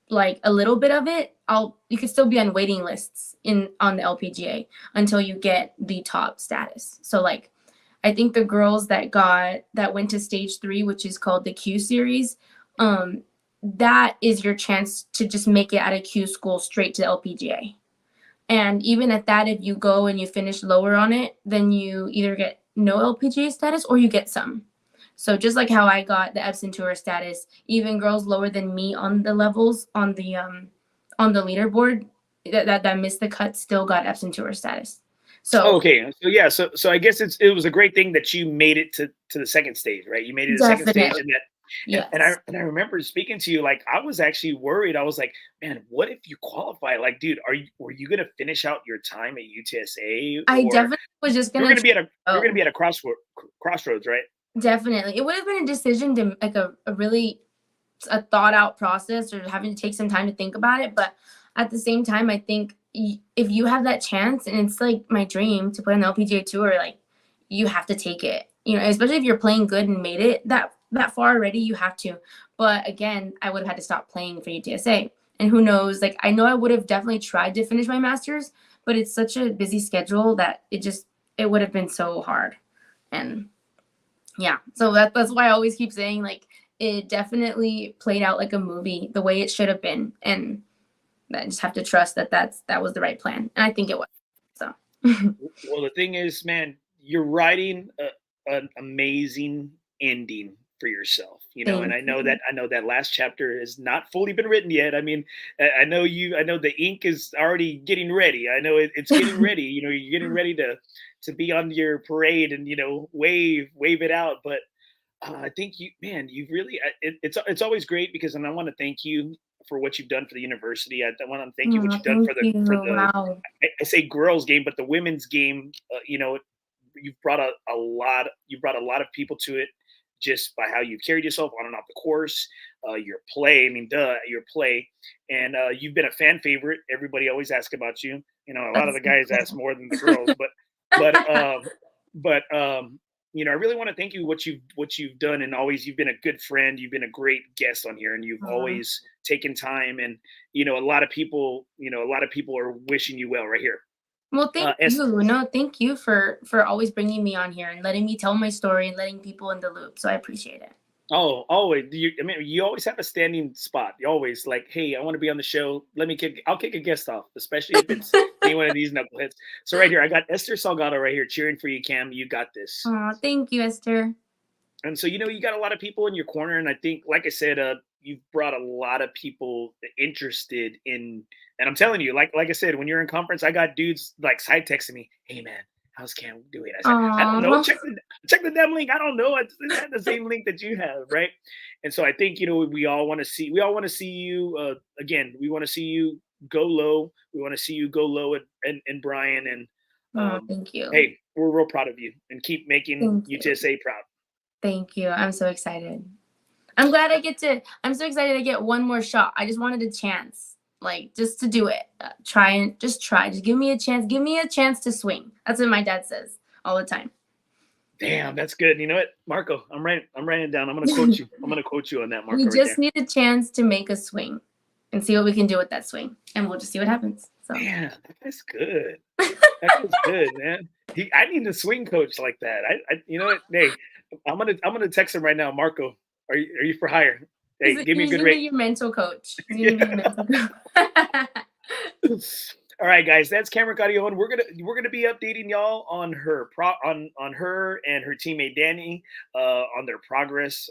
like a little bit of it, you could still be on waiting lists on the LPGA until you get the top status. So like, I think the girls that went to stage 3, which is called the Q series, that is your chance to just make it out of Q school straight to the LPGA. And even at that, if you go and you finish lower on it, then you either get no LPGA status or you get some. So just like how I got the Epson Tour status, even girls lower than me on the levels on the leaderboard that missed the cut still got Epson Tour status. So okay, so yeah, so I guess it was a great thing that you made it to the second stage, right? You made it to the second stage, and that. Yes. And I remember speaking to you, like I was actually worried. I was like, man, what if you qualify? Like, dude, were you gonna finish out your time at UTSA? I definitely was just gonna. You're gonna be at a crossroads, right? Definitely, it would have been a decision to like a really thought out process, or having to take some time to think about it. But at the same time, I think if you have that chance, and it's like my dream to play on the LPGA Tour, like you have to take it. Especially if you're playing good and made it that far already, you have to. But again, I would have had to stop playing for UTSA. And who knows, like I know I would have definitely tried to finish my master's, but it's such a busy schedule that it would have been so hard. And yeah, so that's why I always keep saying, like, it definitely played out like a movie the way it should have been. And I just have to trust that was the right plan. And I think it was. So well, the thing is, man, you're writing an amazing ending for yourself, and I know that last chapter has not fully been written yet. I mean, I know the ink is already getting ready. I know it's getting ready. You're getting ready to be on your parade and wave it out. But I think you've really it's always great because, and I want to thank you for what you've done for the university. I want to thank you what you've done for the wow. I say girls game, but the women's game. You've brought a lot of people to it, just by how you've carried yourself on and off the course, your play. I mean, your play, and you've been a fan favorite. Everybody always asks about you. A lot of the guys ask more than the girls, but I really want to thank you what you've done, and always you've been a good friend. You've been a great guest on here, and you've always taken time. And a lot of people are wishing you well right here. Well, thank you. No, thank you for always bringing me on here and letting me tell my story and letting people in the loop. So I appreciate it. Oh, always. You always have a standing spot. You always like, hey, I want to be on the show. I'll kick a guest off, especially if it's any one of these knuckleheads. So right here, I got Esther Salgado right here cheering for you, Cam. You got this. Oh, thank you, Esther. And so, you got a lot of people in your corner. And I think, like I said, you've brought a lot of people interested in, and I'm telling you, like I said, when you're in conference, I got dudes like side texting me, hey man, how's Cam doing? I said, I don't know. Check the damn link. I don't know. It's not the same link that you have, right? And so I think, we all want to see you again. We want to see you go low. We want to see you go low and Brian. And thank you. Hey, we're real proud of you, and keep making UTSA proud. Thank you. I'm so excited. I'm so excited to get one more shot. I just wanted a chance, like just to do it. Try. Just give me a chance. Give me a chance to swing. That's what my dad says all the time. Damn, that's good. You know what, Marco? I'm writing it down. I'm gonna quote you. I'm gonna quote you on that, Marco. We just need a chance to make a swing and see what we can do with that swing, and we'll just see what happens. So yeah, that's good. That's good, man. I need a swing coach like that. You know what? Hey, I'm gonna text him right now, Marco. Are you for hire? Hey, give me a good rate. Your mental coach. All right, guys, that's Camyrn Carreon. We're gonna be updating y'all on her on her and her teammate Danny on their progress.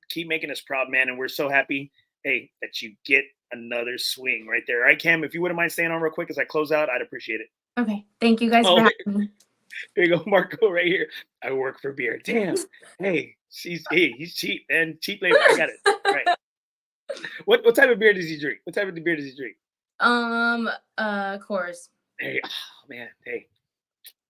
Keep making us proud, man, and we're so happy, hey, that you get another swing right there. All right, Cam, if you wouldn't mind staying on real quick as I close out, I'd appreciate it. Okay, thank you guys for having me. Here you go, Marco, right here. I work for beer. Damn. Hey, he's cheap, man. Cheap labor. I got it. All right. What type of beer does he drink? What type of beer does he drink? Course. Hey, oh man, hey,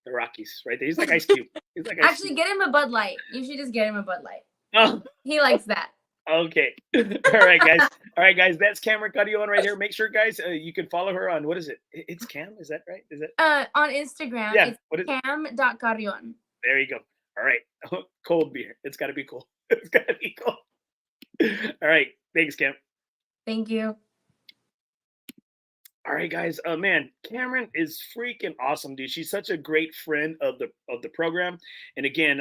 the Rockies, right there. He's like Ice Cube. He's like Ice Actually, Cube. get him a Bud Light. You should just get him a Bud Light. Oh, He likes that. okay. All right, guys. All right, guys. That's Camyrn Carreon right here. Make sure, guys, you can follow her on what is it? It's Cam. Is that right? Is that? On Instagram, Yeah. it's What is? cam.carreon. There you go. All right. Cold beer. It's got to be cool. It's got to be cool. All right. Thanks, Cam. Thank you. All right, guys. Man, Camryn is freaking awesome, dude. She's such a great friend of the program. And again,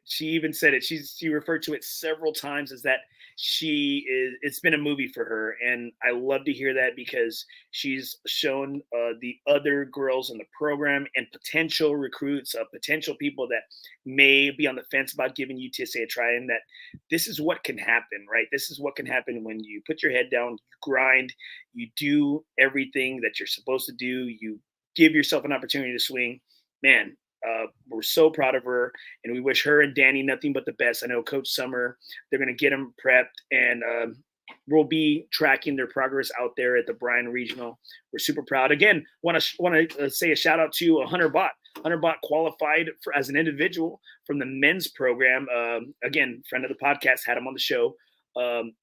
she even said it. She referred to it several times as that she is. It's been a movie for her, and I love to hear that because she's shown the other girls in the program and potential recruits, potential people that may be on the fence about giving UTSA a try, and that this is what can happen, right? This is what can happen when you put your head down, you grind, you do everything that you're supposed to do, you give yourself an opportunity to swing. Man, we're so proud of her, and we wish her and Danny nothing but the best. I know Coach Summer, they're going to get them prepped, and we'll be tracking their progress out there at the Bryan Regional. We're super proud. Again, want to say a shout out to Hunter Bott. Hunter Bott qualified as an individual from the men's program. Again, friend of the podcast, had him on the show.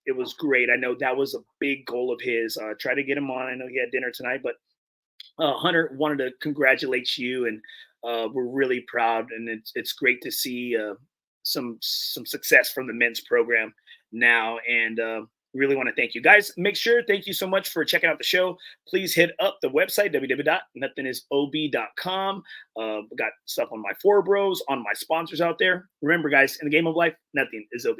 It was great. I know that was a big goal of his. Try to get him on. I know he had dinner tonight, but Hunter wanted to congratulate you, and we're really proud. And it's great to see some success from the men's program now. And really want to thank you guys. Thank you so much for checking out the show. Please hit up the website, www.nothingisob.com. We got stuff on my FOREBROS, on my sponsors out there. Remember, guys, in the game of life, nothing is OB.